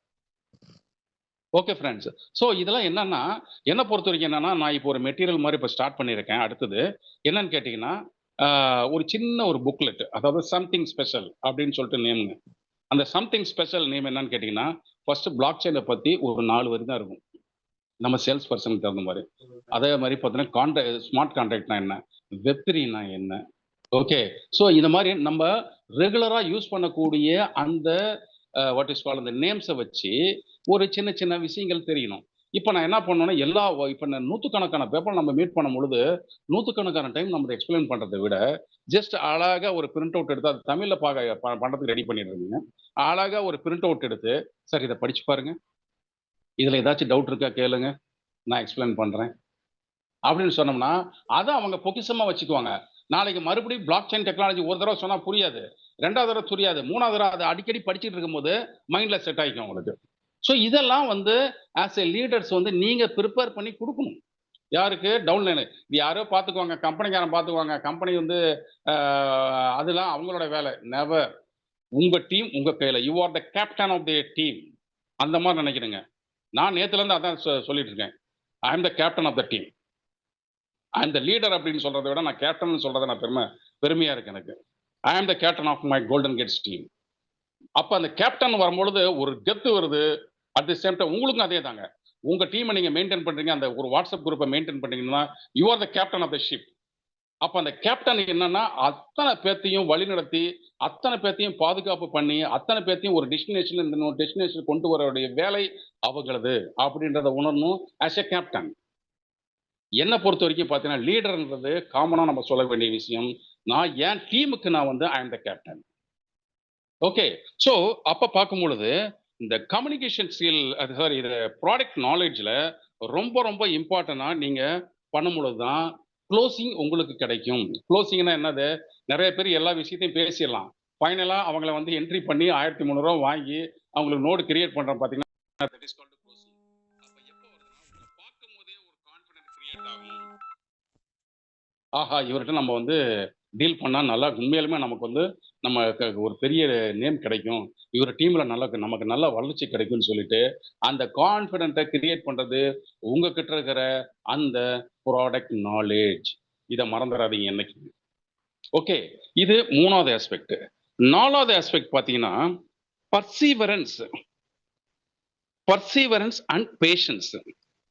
Speaker 1: Okay friends. ஸோ இதெல்லாம் என்னன்னா, என்ன பொறுத்தவரைக்கும் என்னன்னா, நான் இப்போ ஒரு மெட்டீரியல் மாரி இப்ப ஸ்டார்ட் பண்ணியிருக்கேன். அடுத்தது என்னன்னு கேட்டீங்கன்னா, ஒரு சின்ன ஒரு புக்லெட். அதாவது சம்திங் ஸ்பெஷல் அப்படின்னு சொல்லிட்டு நேம்ங்க. அந்த சம்திங் ஸ்பெஷல் நேம் என்னன்னு கேட்டீங்கன்னா, ஃபர்ஸ்ட் பிளாக் செயின பத்தி ஒரு 4 வரி தான் இருக்கும். நம்ம சேல்ஸ் பெர்சனுக்கு தகுந்த மாரி. அதே மாரி பார்த்தீங்கன்னா, ஸ்மார்ட் கான்ட்ராக்ட்னா என்ன? வெப்3னா என்ன? ஓகே. ஸோ இந்த மாரி நம்ம ரெகுலரா யூஸ் பண்ணக்கூடிய அந்த வாட் இஸ் கால்ட் அந்த நேம்ஸ வச்சு ஒரு சின்ன சின்ன விஷயங்கள் தெரியணும். இப்ப நான் என்ன பண்ணணும்னா, இப்ப நான் நூத்துக்கணக்கான பேப்பர் நம்ம மீட் பண்ணும்பொழுது, நூத்துக்கணக்கான டைம் நம்ம எக்ஸ்ப்ளைன் பண்றத விட, ஜஸ்ட் அழகா ஒரு பிரிண்ட் அவுட் எடுத்து, அது தமிழ்ல பண்றதுக்கு ரெடி பண்ணிடுறதுங்க. அழகா ஒரு பிரிண்ட் அவுட் எடுத்து, "சார் இத படிச்சு பாருங்க. இதுல ஏதாச்சும் டவுட் இருக்கா கேளுங்க. நான் எக்ஸ்ப்ளைன் பண்றேன்." அப்படின்னு சொன்னோம்னா, அத அவங்க பொக்கிஷமா வச்சுக்குவாங்க. நாளைக்கு மறுபடியும் பிளாக் செயின் டெக்னாலஜி ஒரு தடவ சொன்னா புரியாது. 2வது தடவ புரியாது. 3வது தடவ அத அடிக்கடி படிச்சுட்டு இருக்கும்போது, மைண்ட்ல செட் ஆயிக்கும் அவங்களுக்கு. ஸோ இதெல்லாம் வந்து ஆஸ் எ லீடர்ஸ் வந்து நீங்க பிரிப்பேர் பண்ணி குடுக்கணும். யாருக்கு? Down line. இது யாரோ பார்த்துக்குவாங்க. கம்பெனிக்காரன் பார்த்துக்குவாங்க. கம்பெனி வந்து அ அதெல்லாம் அவங்களோட வேலை. நெவர். உங்க டீம் உங்க கையில. You are the captain of the team. அந்த மாரி நெனைக்கணுங்க. நான் நேத்துலருந்து அதான் சொல்லிட்டு இருக்கேன். I am the captain of the team. அந்த லீடர் அப்படின்னு சொல்றத விட நான் கேப்டன் சொல்றத நான் பெருமையா இருக்கு எனக்கு. I am the captain of my Golden Gates team. அப்ப அந்த கேப்டன் வரும்பொழுது ஒரு கெத்து வருது. அட் தி சேம் டைம் உங்களுக்கும் அதே தாங்க. உங்க டீம நீங்க மெயின்டெயின் பண்றீங்க. அந்த ஒரு வாட்ஸ்அப் குரூப்ப மெயின்டெயின் பண்ணீங்கன்னா, you are the captain of the ship. அப்ப அந்த கேப்டன் என்னன்னா, அத்தன பேத்தையும் வழிநடத்தி, அத்தன பேத்தையும் பாதுகாப்பு பண்ணி, அத்தன பேத்தையும் ஒரு டெஸ்டினேஷன்ல இருந்து இன்னொரு டெஸ்டினேஷன் கொண்டு வரக்கூடிய வேலை அவங்களது. அப்படின்றத உணரணும் ஆஸ் எ கேப்டன். என்ன பொறுத்தவரைக்கும் பார்த்தீங்கன்னா, லீடர்ன்றது காமனா நம்ம சொல்ல வேண்டிய விஷயம். நான் என் டீமுக்கு நான் வந்து ஐ am the captain. Okay. So அப்ப பார்க்கும்பொழுது, இந்த கம்யூனிகேஷன் ஸ்கில் அது சாரி இது ப்ராடக்ட் நாலெட்ஜ்ல ரொம்ப ரொம்ப இம்பார்ட்டன்ட்டா நீங்க பண்ணும்பொழுது தான், குளோசிங் உங்களுக்கு கிடைக்கும். குளோசிங்ன்னா என்னது? நெறைய பேர் எல்லா விஷயத்தையும் பேசிறலாம். ஃபைனலா அவங்கள வந்து என்ட்ரி பண்ணி ரூ. 1300 வாங்கி, அவங்களுக்கு நோடு கிரியேட் பண்றோம் பார்த்தீங்கன்னா, தட் இஸ் கால்ட் குளோசிங். அப்ப எப்ப வருதுன்னா, உங்கள பார்க்கும்போதே ஒரு கான்ஃபிடன்ட் கிரியேட் ஆகும். ஆஹா! இவர்ட்ட நம்ம வந்து டீல் பண்ணா நல்லா உண்மையாலுமே நமக்கு வந்து நம்ம ஒரு பெரிய நேம் கிடைக்கும். இவர் டீம்ல நமக்கு நல்ல வளர்ச்சி கிடைக்கும்னு சொல்லிட்டு, அந்த கான்ஃபிடென்ட்ட கிரியேட் பண்றது உங்க கிட்ட இருக்கிற அந்த ப்ராடக்ட் நாலேட்ஜ். இத மறந்துறாதீங்க என்னைக்குமே. ஓகே. இது 3வது ஆஸ்பெக்ட். 4வது ஆஸ்பெக்ட் பார்த்தீங்கன்னா, பர்சீவரன்ஸ். Perseverance and patience.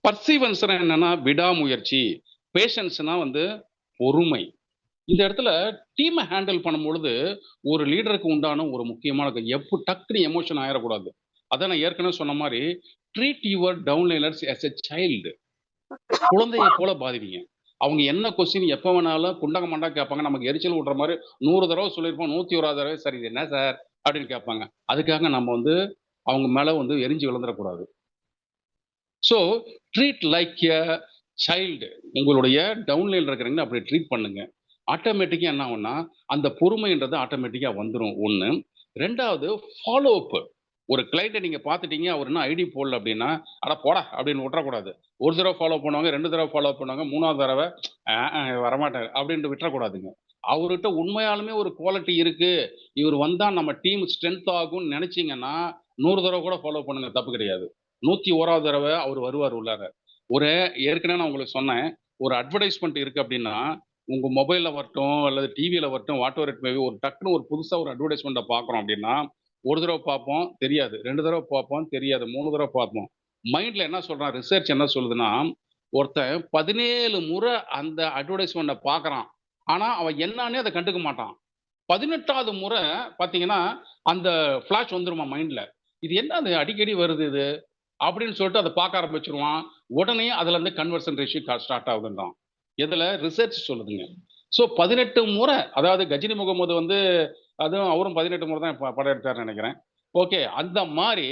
Speaker 1: பர்சீவரன்ஸ்னா என்னன்னா விடாமுயற்சி. பேஷன்ஸ்னா வந்து பொறுமை. இந்த இடத்துல டீம ஹேண்டில் பண்ணும்பொழுது, ஒரு லீடருக்கு உண்டான ஒரு முக்கியமான டக்குனு எமோஷன் ஆயிறக்கூடாது. அதான் நான் ஏற்கனவே சொன்ன மாரி, treat your downliners as a child. குழந்தையைப் போல பாவிங்க. அவங்க என்ன கொஸ்டின் எப்ப வேணாலும் குண்டக்க மண்டா கேட்பாங்க. நமக்கு எரிச்சல் ஊட்டுற மாரி 100 தடவ சொல்லியிருப்போம். 101வது தடவை சார் இது என்ன சார்? அப்படின்னு கேட்பாங்க. அதுக்காக நம்ம வந்து அவங்க மேல வந்து எரிஞ்சு விழுந்துறக்கூடாது. So treat like a child. உங்களுடைய டவுன்லைன்ல இருக்கிறவங்கள அப்படி ட்ரீட் பண்ணுங்க. ஆட்டோமேட்டிக்கா என்ன ஆகும்னா, அந்த பொறுமைன்றது ஆட்டோமேட்டிக்கா வந்துரும் 1. 2வது ஃபாலோ அப். ஒரு கிளையண்ட்ட நீங்க பார்த்துட்டீங்க, அவர் இன்னும் ஐடி போடல அப்படின்னா, "அட போடா" அப்படின்னு விட்றக்கூடாது. ஒரு தடவ ஃபாலோ பண்ணுவாங்க, 2 தடவ ஃபாலோ பண்ணுவாங்க, 3வது தடவ வரமாட்டாரு அப்படின்ட்டு விட்றக்கூடாதுங்க. அவர்ட்ட உண்மையாலுமே ஒரு குவாலிட்டி இருக்கு. இவர் வந்தா நம்ம டீம் ஸ்ட்ரென்த் ஆகும்னு நெனச்சீங்கன்னா, 100 தடவ கூட ஃபாலோ பண்ணுங்க. தப்பு கிடையாது. 101வது தடவ அவரு வருவாரு உள்ளார. ஒரு ஏற்கனவே நான் உங்களுக்கு சொன்னேன். ஒரு அட்வர்டைஸ்மென்ட் இருக்கு அப்படின்னா, உங்க மொபைல்ல வரட்டும், அல்லது டிவில வரட்டும், what ever it may B ஒரு டக்குனு ஒரு புதுசா ஒரு அட்வர்டைஸ்மென்ட்ட பார்க்குறோம் அப்படின்னா, 1 தடவ பார்ப்போம், தெரியாது. 2 தடவ பார்ப்போம், தெரியாது. 3 தடவ பார்ப்போம். மைண்ட்ல என்ன சொல்றான், ரிசர்ச் என்ன சொல்லுதுன்னா, ஒருத்தன் 17 முறை அந்த அட்வர்டைஸ்மென்ட்ட பார்க்குறான். ஆனா, அவன் என்னான்னே அத கண்டுக்க மாட்டான். 18வது முறை பார்த்தீங்கன்னா, அந்த ஃபிளாஷ் வந்துருமாம் மைண்ட்ல. இது என்னது அடிக்கடி வருது இது? அப்படின்னு சொல்லிட்டு அத பார்க்க ஆரம்பிச்சுருவான். உடனே அதுல இருந்து கன்வர்ஷன் ரேஷியோ ஸ்டார்ட் ஆகுதுன்றான். எதுல? ரிசர்ச் சொல்லுதுங்க. ஸோ 18 முறை, அதாவது கஜினி முகமது வந்து அதுவும் அவரும் 18 முறை தான் படம் எடுத்தாருன்னு நினைக்கிறேன். ஓகே. அந்த மாரி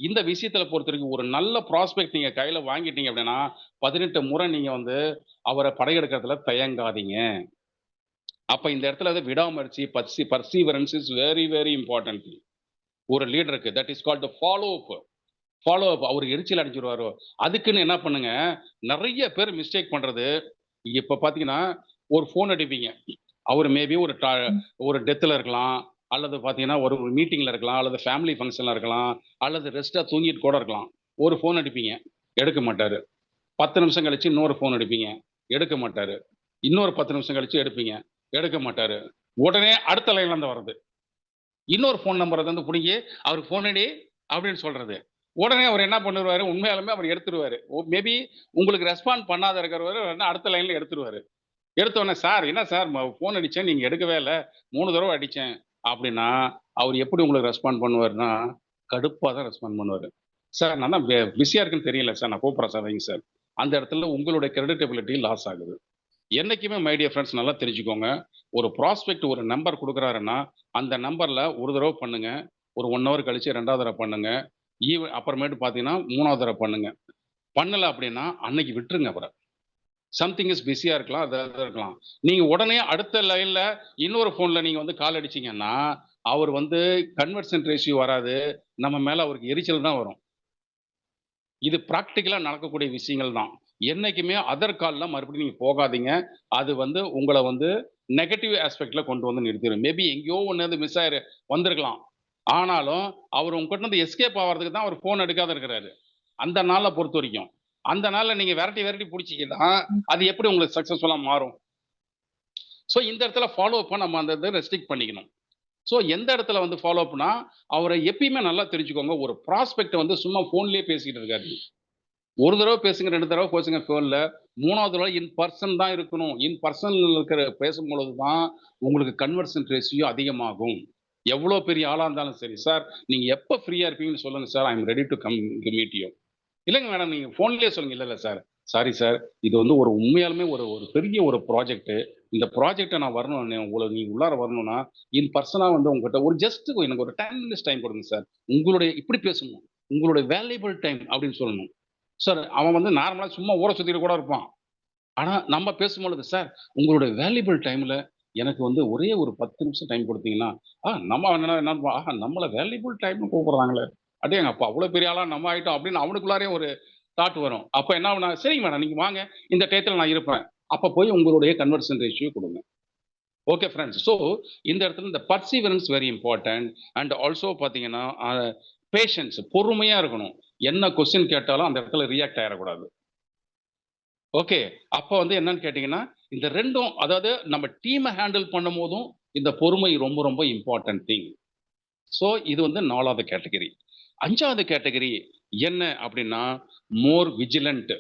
Speaker 1: இந்த விஷயத்துல பொறுத்தவரைக்கும் ஒரு நல்ல ப்ராஸ்பெக்ட் நீங்க கையில வாங்கிட்டீங்க அப்படின்னா, 18 முறை நீங்க வந்து அவர படையெடுக்கிறதுல தயங்காதீங்க. அப்ப இந்த இடத்துல வந்து விடாமுயற்சி, perseverance is very, very important. ஒரு லீடருக்கு that is called the follow up. Follow up. அவரு எரிச்சல் அடைஞ்சிருவாரோ, அதுக்குன்னு என்ன பண்ணுங்க, நெறைய பேர் மிஸ்டேக் பண்றது, இப்ப பார்த்தீங்கன்னா, ஒரு ஃபோன் அடிப்பீங்க. அவரு மேபி ஒரு டெத்ல இருக்கலாம். அல்லது பார்த்தீங்கன்னா, ஒரு மீட்டிங்ல இருக்கலாம். அல்லது ஃபேமிலி ஃபங்ஷன்ல இருக்கலாம். அல்லது ரெஸ்ட்டா தூங்கிட்டு கூட இருக்கலாம். ஒரு ஃபோன் அடிப்பீங்க. எடுக்க மாட்டாரு. 10 நிமிஷம் கழிச்சு இன்னொரு ஃபோன் அடிப்பீங்க. எடுக்க மாட்டாரு. இன்னொரு 10 நிமிஷம் கழிச்சு எடுப்பீங்க. எடுக்க மாட்டாரு. உடனே அடுத்த லைன்ல இருந்து வர்றது. இன்னொரு ஃபோன் நம்பர வந்து புடுங்கி, "அவருக்கு ஃபோன் அடி" அப்படின்னு சொல்றது. உடனே அவர் என்ன பண்ணிருவாரு, உண்மையாலுமே அவர் எடுத்துருவாரு. மேபி உங்களுக்கு ரெஸ்பாண்ட் பண்ணாத இருக்கிறவரு அடுத்த லைன்ல எடுத்துருவாரு. எடுத்தோனே, "சார் என்ன சார் ஃபோன் அடிச்சேன், நீங்க எடுக்கவே இல்ல. 3 தடவ அடிச்சேன்." அப்படின்னா, அவரு எப்படி உங்களுக்கு ரெஸ்பாண்ட் பண்ணுவாருன்னா, கடுப்பா தான் ரெஸ்பாண்ட் பண்ணுவாரு. "சார் நான் தான் பிஸியா இருக்கேன்னு தெரியல சார். நான் கூப்பிடுறேன் சார், வைங்க சார்." அந்த இடத்துல உங்களுடைய கிரெடிட்டபிலிட்டி லாஸ் ஆகுது. என்னைக்குமே மை டியர் ஃபிரெண்ட்ஸ் நல்லா தெரிஞ்சுக்கோங்க. ஒரு ப்ராஸ்பெக்ட் ஒரு நம்பர் குடுக்குறாருன்னா, அந்த நம்பர்ல ஒரு தடவ பண்ணுங்க. ஒரு 1 ஹவர் கழிச்சு 2வது தடவ பண்ணுங்க. அப்புறமேட்டு பார்த்தீங்கன்னா, 3வது தடவ பண்ணுங்க. பண்ணல அப்படின்னா, அன்னைக்கு விட்டுருங்க அவர. சம்திங் இஸ் பிஸியா இருக்கலாம். அது இருக்கலாம். நீங்க உடனே அடுத்த லைன்ல இன்னொரு ஃபோன்ல நீங்க வந்து கால் அடிச்சீங்கன்னா, அவர் வந்து கன்வர்ஷன் ரேஷியோ வராது. நம்ம மேல அவருக்கு எரிச்சல் தான் வரும். இது பிராக்டிகலா நடக்கக்கூடிய விஷயங்கள் தான். என்னைக்குமே அதர் கால்ல மறுபடியும் நீங்க போகாதீங்க. அது வந்து உங்கள வந்து நெகட்டிவ் ஆஸ்பெக்ட்ல கொண்டு வந்து நிறுத்திரும். மேபி எங்கேயோ ஒண்ணு வந்து மிஸ் வந்திருக்கலாம். ஆனாலும் அவர் உங்ககிட்ட இருந்து எஸ்கேப் ஆவறதுக்கு தான் அவர் ஃபோன் எடுக்காத இருக்கிறாரு. அந்த நாள பொறுத்தவரைக்கும். அந்த நாள்ல நீங்க விரட்டி, விரட்டி புடிச்சீங்கன்னா, அது எப்படி உங்களுக்கு சக்சஸ்ஃபுல்லா மாறும்? ஸோ இந்த இடத்துல ஃபாலோ அப்ப நம்ம அந்த இத ரெஸ்ட்ரிக்ட் பண்ணிக்கணும். ஸோ எந்த இடத்துல வந்து ஃபாலோ அப்னா, அவர எப்பயுமே நல்லா தெரிஞ்சுக்கோங்க. ஒரு ப்ராஸ்பெக்ட் வந்து சும்மா ஃபோன்லயே பேசிக்கிட்டு இருக்காதீங்க. ஒரு தடவ பேசுங்க, 2 தடவ பேசுங்க ஃபோன்ல. 3வது தடவ இன் பெர்சன் தான் இருக்கணும். இன் பெர்சன்ல இருக்கிற பேசும்பொழுது தான் உங்களுக்கு கன்வர்ஷன் ரேஷியோ அதிகமாகும். எவ்வளோ பெரிய ஆளா இருந்தாலும் சரி, "சார் நீங்க எப்ப ஃப்ரீயா இருப்பீங்கன்னு சொல்லுங்க sir. I am ready to come to meet you." இல்லங்க மேடம் நீங்க ஃபோன்லயே சொல்லுங்க. "இல்ல, இல்ல சார். Sorry sir. இது வந்து ஒரு உண்மையாலுமே ஒரு ஒரு பெரிய ஒரு ப்ராஜெக்ட். இந்த ப்ராஜெக்ட்ட நான் வரணும். நீங்க உள்ளார வரணும்னா, இன் பெர்சனா வந்து உங்ககிட்ட ஒரு ஜஸ்ட் எனக்கு ஒரு 10 மினிட்ஸ் டைம் கொடுங்க சார். உங்களுடைய" இப்படி பேசணும். "உங்களுடைய வேல்யூபிள் டைம்" அப்படின்னு சொல்லணும். சார் அவன் வந்து நார்மலா சும்மா ஊர சுத்திட்டு கூட இருப்பான். ஆனா நம்ம பேசும்பொழுது, "சார் உங்களுடைய வேல்யூபிள் டைம்ல எனக்கு வந்து ஒரே ஒரு 10 நிமிஷம் டைம் குடுத்தீங்கன்னா" நம்ம என்ன நெனப்பான், நம்மள வேல்யூபிள் டைம்னு கூப்பிடுறாங்களே! அடேங்கப்பா! அவ்ளோ பெரிய ஆளா நம்ம ஆயிட்டோம் அப்படின்னு அவனுக்குள்ளாரயே ஒரு தாட் வரும். அப்ப என்ன ஆகும்னா, "சரிங்க மேடம் நீங்க வாங்க. இந்த டயத்துல நான் இருப்பேன்." அப்ப போய் உங்களுடைய கன்வர்ஷன் ரேஷியோ குடுங்க. Okay friends. ஸோ இந்த இடத்துல இந்த perseverance very important. And also பார்த்தீங்கன்னா, பேஷன்ஸ் பொறுமையா இருக்கணும். என்ன கொஸ்டின் கேட்டாலும் அந்த இடத்துல ரியாக்ட் ஆயிறக்கூடாது. ஓகே. அப்ப வந்து என்னன்னு கேட்டீங்கன்னா, இந்த 2ம் அதாவது நம்ம டீம ஹேண்டில் பண்ணும்போதும், இந்த பொறுமை ரொம்ப ரொம்ப இம்பார்ட்டன்ட் திங். ஸோ இது வந்து 4வது கேட்டகரி. 5வது கேட்டகரி என்ன அப்படின்னா, மோர் விஜிலன்ட்.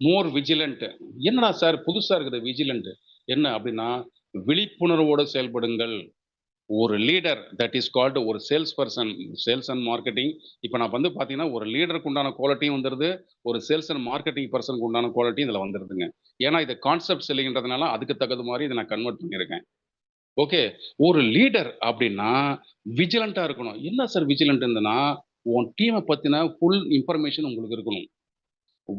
Speaker 1: மோர் விஜிலன்ட். என்னடா சார் புதுசா இருக்குது விஜிலன்ட். என்ன அப்படின்னா, விழிப்புணர்வோடு செயல்படுங்கள். ஒரு லீடர் தட் இஸ் கால்ட் ஒரு sales person. Sales and marketing. இப்ப நான் வந்து பார்த்தீங்கன்னா, ஒரு லீடருக்கு உண்டான குவாலிட்டியும் வந்துருது. ஒரு சேல்ஸ் அண்ட் மார்க்கெட்டிங் பெர்சனுக்கு உண்டான குவாலிட்டியும் இதுல வந்துருதுங்க. ஏன்னா, இது கான்செப்ட் செல்லிங்ன்றதுனால அதுக்கு தகுந்த மாரி இத நான் கன்வெர்ட் பண்ணியிருக்கேன். ஓகே. ஒரு லீடர் அப்டின்னா, விஜிலன்ட்டா இருக்கணும். என்ன சார் விஜிலன்ட்ன்னா, உன் டீம பத்தின ஃபுல் இன்ஃபர்மேஷன் உங்களுக்கு இருக்கணும்.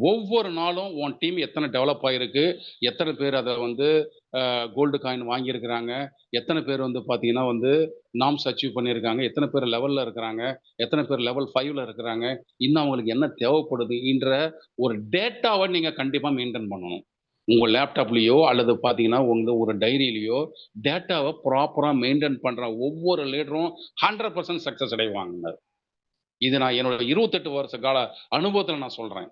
Speaker 1: ஒவ்வொரு நாளும் உன் டீம் எத்தன டெவலப் ஆயிருக்கு, எத்தன பேர் அத வந்து கோல்டு காயின் வாங்கியிருக்கிறாங்க, எத்தன பேர் வந்து பார்த்தீங்கன்னா வந்து நார்ம்ஸ் அச்சீவ் பண்ணியிருக்காங்க, எத்தன பேர் லெவல்ல இருக்கிறாங்க, எத்தன பேர் லெவல் 5ல இருக்கிறாங்க, இன்னும் அவங்களுக்கு என்ன தேவைப்படுதுன்ற ஒரு டேட்டாவ நீங்க கண்டிப்பா மெயின்டெயின் பண்ணணும். உங்க லேப்டாப்லயோ அல்லது பார்த்தீங்கன்னா, உங்க ஒரு டைரியிலயோ டேட்டாவ ப்ராப்பரா மெயின்டெயின் பண்ற ஒவ்வொரு லீடரும் 100% சக்சஸ் அடைவாங்கங்க. இது நான் என்னோட 28 வருஷ கால அனுபவத்துல நான் சொல்றேன்.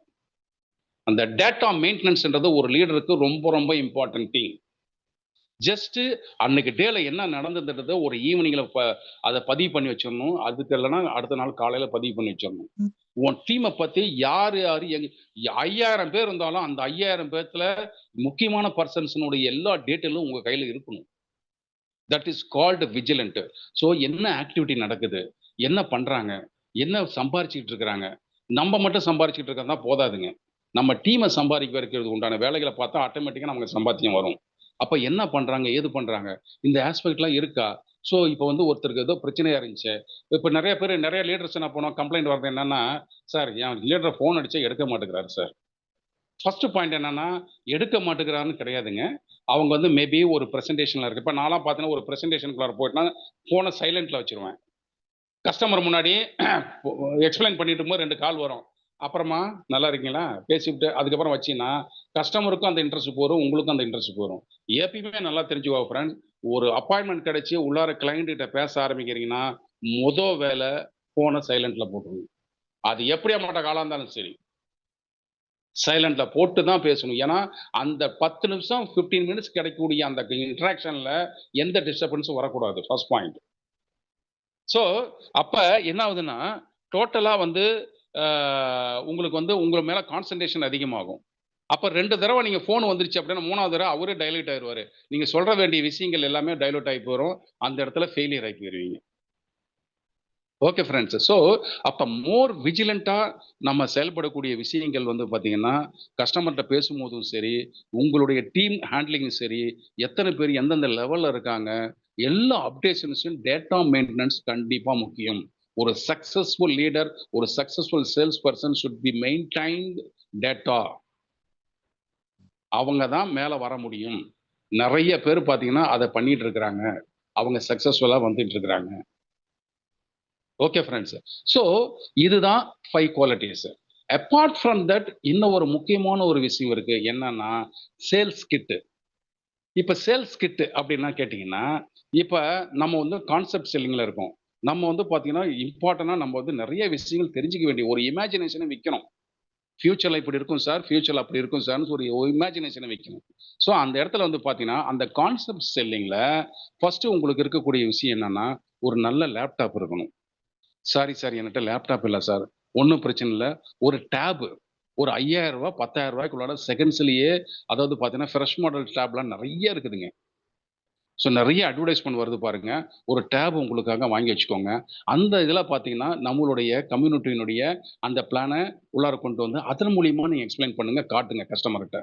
Speaker 1: அந்த டேட்டா மெயின்டனன்ஸ்ன்றது ஒரு லீடருக்கு ரொம்ப ரொம்ப இம்பார்ட்டன்ட் திங். ஜஸ்ட் அன்னைக்கு டேல என்ன நடந்ததுன்றத ஒரு ஈவினிங்ல அத பதிவு பண்ணி வச்சிரணும். அதுக்கு இல்லன்னா அடுத்த நாள் காலையில பதிவு பண்ணி வச்சிரணும். உன் டீம பத்தி யாரு யாரு 5000 பேர் இருந்தாலும் அந்த 5000 பேத்துல முக்கியமான பெர்சன்ஸ்னுடைய எல்லா டீட்டெயிலும் உங்க கையில இருக்கணும். That is called vigilant. So என்ன ஆக்டிவிட்டி நடக்குது? என்ன பண்றாங்க? என்ன சம்பாரிச்சுட்டு இருக்கிறாங்க? நம்ம மட்டும் சம்பாரிச்சுட்டு இருக்கிறதா போதாதுங்க. நம்ம டீமை சம்பாதிக்க வைக்கிறது உண்டான வேலைகளை பார்த்தா ஆட்டோமேட்டிக்காக நமக்கு சம்பாத்தியம் வரும். அப்ப என்ன பண்றாங்க? ஏது பண்றாங்க? இந்த ஆஸ்பெக்ட்லாம் இருக்கா? ஸோ இப்போ வந்து ஒருத்தருக்கு ஏதோ பிரச்சனையா இருந்துச்சு. இப்ப நெறைய பேரு நெறைய லீடர்ஸ் என்ன பண்ணுவோம் கம்ப்ளைண்ட் வர்றது என்னன்னா, "சார் என் லீடர ஃபோன் அடிச்சா எடுக்க மாட்டேங்கிறாரு சார்." ஃபர்ஸ்ட் பாயிண்ட் என்னன்னா, எடுக்க மாட்டேங்கிறாருன்னு கிடையாதுங்க. அவங்க வந்து மேபி ஒரு பிரசன்டேஷன்ல இருக்கு. இப்ப நான்லாம் பார்த்தீங்கன்னா, ஒரு பிரசன்டேஷனுக்குள்ளார போயிட்டேன்னா, ஃபோன சைலன்ட்ல வச்சுருவேன். கஸ்டமர் முன்னாடி எக்ஸ்பிளைன் பண்ணிட்டு இருக்கும்போது 2 கால் வரும். அப்புறமா நல்லா இருக்கீங்களா? பேசிவிட்டு அதுக்கப்புறம் வச்சீங்கன்னா, கஸ்டமருக்கும் அந்த இன்ட்ரெஸ்ட் போரும். உங்களுக்கும் அந்த இன்ட்ரெஸ்ட் போரும். எப்பயுமே நல்லா தெரிஞ்சுக்கோங்க ஃபிரெண்ட்ஸ். ஒரு அப்பாயின்ட்மென்ட் கிடைச்சு உள்ளார கிளையண்ட் கிட்ட பேச ஆரம்பிக்கிறீங்கன்னா, வேலை ஃபோன சைலன்ட்ல போட்டுருங்க. அது எப்படியாப்பட்ட காலா இருந்தாலும் சரி. சைலன்ட்ல போட்டு தான் பேசணும். ஏன்னா, அந்த 10 நிமிஷம் 15 மினிட்ஸ் கிடைக்கக்கூடிய அந்த இன்டராக்ஷன்ல எந்த டிஸ்டர்பன்ஸும் வரக்கூடாது. First point. ஸோ, அப்ப என்ன ஆகுதுன்னா, டோட்டலா வந்து அ உங்களுக்கு வந்து உங்க மேல கான்சன்ட்ரேஷன் அதிகமாகும். அப்ப 2 தடவ நீங்க ஃபோன் வந்துருச்சு அப்படின்னா, 3வது தடவ அவரே டைல்யூட் ஆயிருவாரு. நீங்க சொல்ல வேண்டிய விஷயங்கள் எல்லாமே டைல்யூட் ஆயி போயிரும். அந்த இடத்துல ஃபெயிலியர் ஆயி போயிருவீங்க. Okay friends. ஸோ, அப்ப மோர் விஜிலன்ட்டா நம்ம செயல்படக்கூடிய விஷயங்கள் வந்து பார்த்தீங்கன்னா, கஸ்டமர்ட்ட பேசும்போதும் சரி, உங்களுடைய டீம் ஹேண்ட்லிங்கும் சரி, எத்தன பேர் எந்தெந்த லெவல்ல இருக்காங்க, எல்லா அப்டேஷன்ஸும் டேட்டா மெயின்டனன்ஸ் கண்டிப்பா முக்கியம். ஒரு சக்சஸ்ஃபுல் லீடர், ஒரு successful sales person should be maintained data. அவங்க தான் மேல வர முடியும். நெறைய பேர் பார்த்தீங்கன்னா, அத பண்ணிட்டு இருக்கிறாங்க. அவங்க சக்சஸ்ஃபுல்லா வந்துட்டு இருக்கிறாங்க. Okay friends. ஸோ இதுதான் 5 குவாலிட்டீஸ். அபார்ட் ஃப்ரம் தட் இன்னும் ஒரு முக்கியமான ஒரு விஷயம் இருக்கு. என்னன்னா, சேல்ஸ் கிட். இப்ப சேல்ஸ் கிட் அப்டின்னா கேட்டீங்கன்னா, இப்ப நம்ம வந்து கான்செப்ட் செல்லிங்ல இருக்கோம். நம்ம வந்து பார்த்தீங்கன்னா, இம்பார்ட்டன்ட்டா நம்ம வந்து நெறைய விஷயங்கள் தெரிஞ்சுக்க வேண்டிய ஒரு இமேஜினேஷன விக்கணும். ஃபியூச்சர்ல இப்படி இருக்கும் சார், ஃபியூச்சர்ல அப்படி இருக்கும் சார்ன்னு ஒரு இமேஜினேஷன வைக்கணும். ஸோ அந்த இடத்துல வந்து பார்த்தீங்கன்னா, அந்த கான்செப்ட் செல்லிங்ல ஃபர்ஸ்ட்டு உங்களுக்கு இருக்கக்கூடிய விஷயம் என்னன்னா, ஒரு நல்ல லேப்டாப் இருக்கணும். சாரி சார் என்கிட்ட லேப்டாப் இல்ல சார். ஒண்ணும் பிரச்சனை இல்ல. ஒரு டேப் ஒரு ரூ. 5000 ரூ. 10,000 செகண்ட்ஸ்லயே அதாவது பார்த்தீங்கன்னா, ஃப்ரெஷ் மாடல் டேப்லாம் நெறைய இருக்குதுங்க. ஸோ நெறைய அட்வர்டைஸ்மென்ட் வருது பாருங்க. ஒரு டேப் உங்களுக்காக வாங்கி வச்சுக்கோங்க. அந்த இதில பார்த்தீங்கன்னா, நம்மளுடைய கம்யூனிட்டியினுடைய அந்த பிளான உள்ளார கொண்டு வந்து, அதன் மூலியமா நீங்க எக்ஸ்ப்ளைன் பண்ணுங்க, காட்டுங்க கஸ்டமர்ட்ட.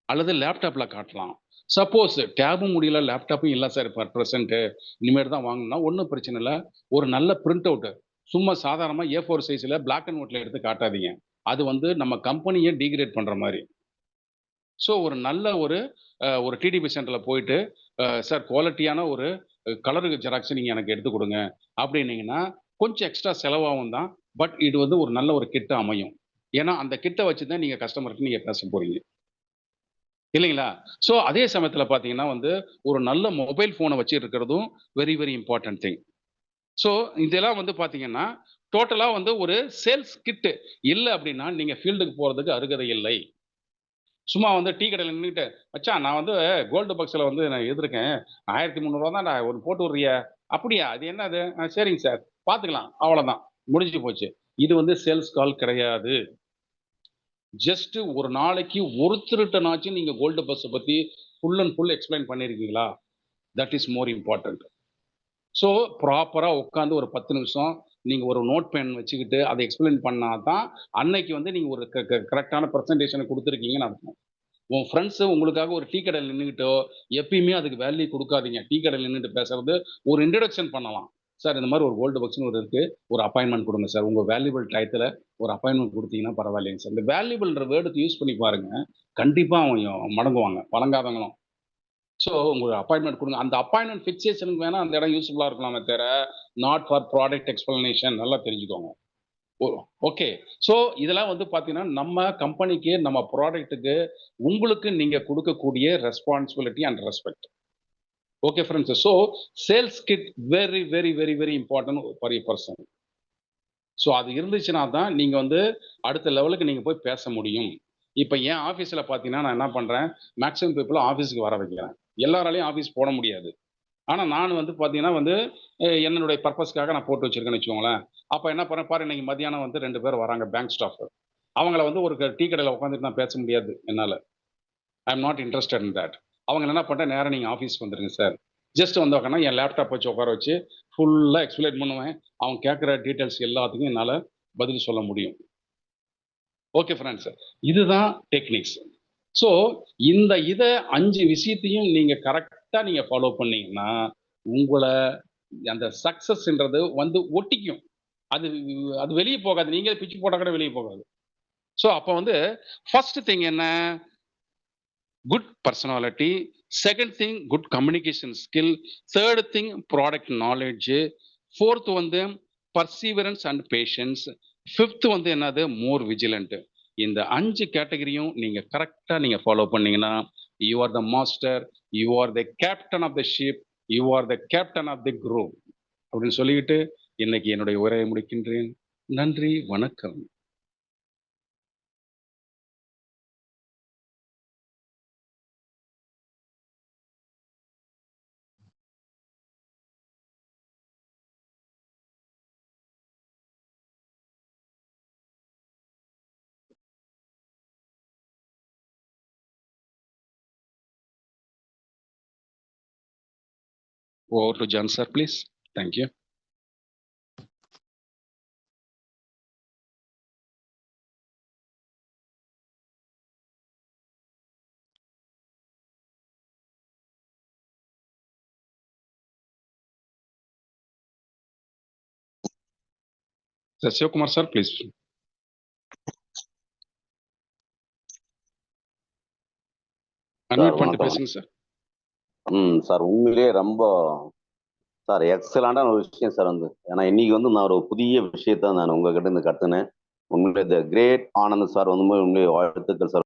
Speaker 1: அல்லது லேப்டாப்ல காட்டலாம். சப்போஸ் டேபும் முடியல, லேப்டாப்பும் இல்ல சார் இப்ப அட் பிரசன்ட் இனிமேட்டு தான் வாங்கணும்னா, ஒண்ணும் பிரச்சனை இல்ல. ஒரு நல்ல பிரிண்ட் அவுட் சும்மா சாதாரணமா A4 சைஸ்ல பிளாக் அண்ட் ஒயிட்ல எடுத்து காட்டாதீங்க. அது வந்து நம்ம கம்பெனிய டிகிரேட் பண்ற மாரி. ஸோ ஒரு நல்ல ஒரு டிடிபி சென்டர்ல போயிட்டு, சார் குவாலிட்டியான ஒரு கலர் ஜெராக்ஸ் நீங்க எனக்கு எடுத்துக் குடுங்க அப்டின்னீங்கன்னா, கொஞ்சம் எக்ஸ்ட்ரா செலவாகும் தான். பட் இது வந்து ஒரு நல்ல ஒரு கிட்டா அமையும். ஏன்னா, அந்த கிட்ட வச்சு தான் நீங்க கஸ்டமர்ட்ட நீங்க பேச போறீங்க. இல்லைங்களா? ஸோ அதே சமயத்தில பார்த்தீங்கன்னா வந்து, ஒரு நல்ல மொபைல் ஃபோன வச்சு இருக்கிறதும் very, very important thing. So இதெல்லாம் வந்து பார்த்தீங்கன்னா, டோட்டலா வந்து ஒரு சேல்ஸ் கிட் இல்ல அப்டின்னா, நீங்க ஃபீல்டுக்கு போறதுக்கு அருகதை இல்லை. சும்மா வந்து டீ கடையில நின்னுட்டு, "மச்சான் நான் வந்து கோல்டு பக்ஸ்ல வந்து நான் இருந்திருக்கேன். ரூ. 1300 தான்டா ஒண்ணு போட்டு விடுறியா?" "அப்படியா? அது என்னது?" சரிங்க சார். பார்த்துக்கலாம்." அவ்வளோதான். முடிஞ்சு போச்சு. இது வந்து சேல்ஸ் கால் கிடையாது. ஜஸ்ட் ஒரு நாளைக்கு ஒருத்தர்ட்டனாச்சும் நீங்க கோல்டு பஸ்ஸ பத்தி ஃபுல் அண்ட் ஃபுல் எக்ஸ்ப்ளைன் பண்ணியிருக்கீங்களா? That is more important. So ப்ராப்பரா உட்கார்ந்து ஒரு 10 நிமிஷம் நீங்க ஒரு நோட் பென் வச்சுக்கிட்டு அத எக்ஸ்ப்ளைன் பண்ணா தான், அன்னைக்கு வந்து நீங்க ஒரு க க கரெக்ட்டான பிரசன்டேஷன குடுத்துருக்கீங்கன்னு அர்த்தம். உன் ஃபிரெண்ட்ஸ் உங்களுக்காக ஒரு டீ கடையில நின்னுக்கிட்டோ, எப்பயுமே அதுக்கு வேல்யூ குடுக்காதீங்க. டீ கடையில நின்னுட்டு பேசுறது ஒரு இன்ட்ரோடக்ஷன் பண்ணலாம். சார் இந்த மாரி ஒரு கோல்டு பக்ஸ்ன்னு ஒரு இருக்கு. ஒரு அப்பாயின்ட்மென்ட் குடுங்க சார். உங்க வேல்யூபிள் டயத்துல ஒரு அப்பாயின்ட்மென்ட் குடுத்தீங்கன்னா பரவாயில்லைங்க சார். இந்த வேல்யூபிள்ன்ற வேர்டுக்கு யூஸ் பண்ணி பாருங்க. கண்டிப்பா அவங்க மடங்குவாங்க. வழங்காதவங்களும். ஸோ உங்க அப்பாயின்ட்மென்ட் குடுங்க. அந்த அப்பாயின்ட்மென்ட் ஃபிக்சேஷனுக்கு வேணா அந்த இடம் யூஸ்ஃபுல்லா இருக்கலாமே தவிர, நாட் ஃபார் ப்ராடக்ட் எக்ஸ்ப்ளனேஷன் நல்லா தெரிஞ்சுக்கோங்க. ஓ! ஓகே. ஸோ இதெல்லாம் வந்து பார்த்தீங்கன்னா, நம்ம கம்பெனிக்கு, நம்ம ப்ராடக்ட்டுக்கு உங்களுக்கு நீங்க குடுக்கக்கூடிய responsibility and respect. Okay friends. So sales kit very, very, very, very important for a person. So அது இருந்துச்சுன்னா தான் நீங்க வந்து அடுத்த லெவலுக்கு நீங்க போய் பேச முடியும். இப்ப என் ஆஃபீஸ்ல பார்த்தீங்கன்னா, நான் என்ன பண்றேன், மேக்ஸிமம் பீப்பிள ஆஃபீஸ்க்கு வர வைக்கிறேன். எல்லாராலயும் ஆஃபீஸ் போட முடியாது. ஆனா நான் வந்து பார்த்தீங்கன்னா வந்து, என்னுடைய பர்ப்பஸ்க்காக நான் போட்டு வச்சிருக்கேன்னு வச்சுக்கோங்களேன். அப்ப என்ன பண்ணேன், பாரு இன்னைக்கு மத்தியானம் வந்து 2 பேர் வராங்க பேங்க் ஸ்டாஃப். அவங்கள வந்து ஒரு டீ கடையில உட்காந்துட்டு நான் பேச முடியாது என்னால. I am not interested in that. அவங்கள என்ன பண்ட்டேன், நேரா நீங்க ஆஃபீஸ்க்கு வந்துருங்க சார். ஜஸ்ட் வந்து உக்காந்தா என் லேப்டாப் வச்சு உட்கார வச்சு, ஃபுல்லா எக்ஸ்ப்ளைன் பண்ணுவேன். அவங்க கேட்கிற டீட்டெயில்ஸ் எல்லாத்துக்கும் என்னால பதில் சொல்ல முடியும். ஓகே ஃப்ரெண்ட்ஸ், இதுதான் டெக்னிக்ஸ். ஸோ இந்த 5 விஷயத்தையும் நீங்க கரெக்டா நீங்க ஃபாலோ பண்ணீங்கன்னா, உங்கள அந்த சக்சஸ்ன்றது வந்து ஒட்டிக்கும். அது அது வெளிய போகாது. நீங்க பிச்சு போட்டா கூட வெளிய போகாது. ஸோ அப்ப வந்து ஃபர்ஸ்ட் திங் என்ன? Good personality. Second thing good communication skill. Third thing product knowledge. Fourth வந்து பர்சீவரன்ஸ் அண்ட் பேஷன்ஸ். ஃபிஃப்த் வந்து என்னது? More vigilant. இந்த 5 கேட்டகரியும் நீங்க கரெக்ட்டா நீங்க ஃபாலோ பண்ணீங்கன்னா, you are the master, you are the captain of the ship, you are the captain of the group அப்படின்னு சொல்லிக்கிட்டு, இன்னைக்கு என்னுடைய உரையை முடிக்கின்றேன். நன்றி, வணக்கம். Over to John, sir, please. Thank you. Sir, Shivakumar, sir, please. Unmute பண்ணிட்டு
Speaker 2: வணக்கம்.
Speaker 1: பேசுங்க சார்.
Speaker 2: சார் உண்மையிலேயே ரொம்ப சார் எக்ஸலண்டான ஒரு விஷயம் சார் வந்து. ஏன்னா இன்னைக்கு வந்து நான் ஒரு புதிய விஷயத்த நான் உங்ககிட்ட இருந்து கத்துனேன். உண்மையிலே த கிரேட் ஆனந்த் சார் வந்து உண்மையிலே வாழ்த்துக்கள் சார்.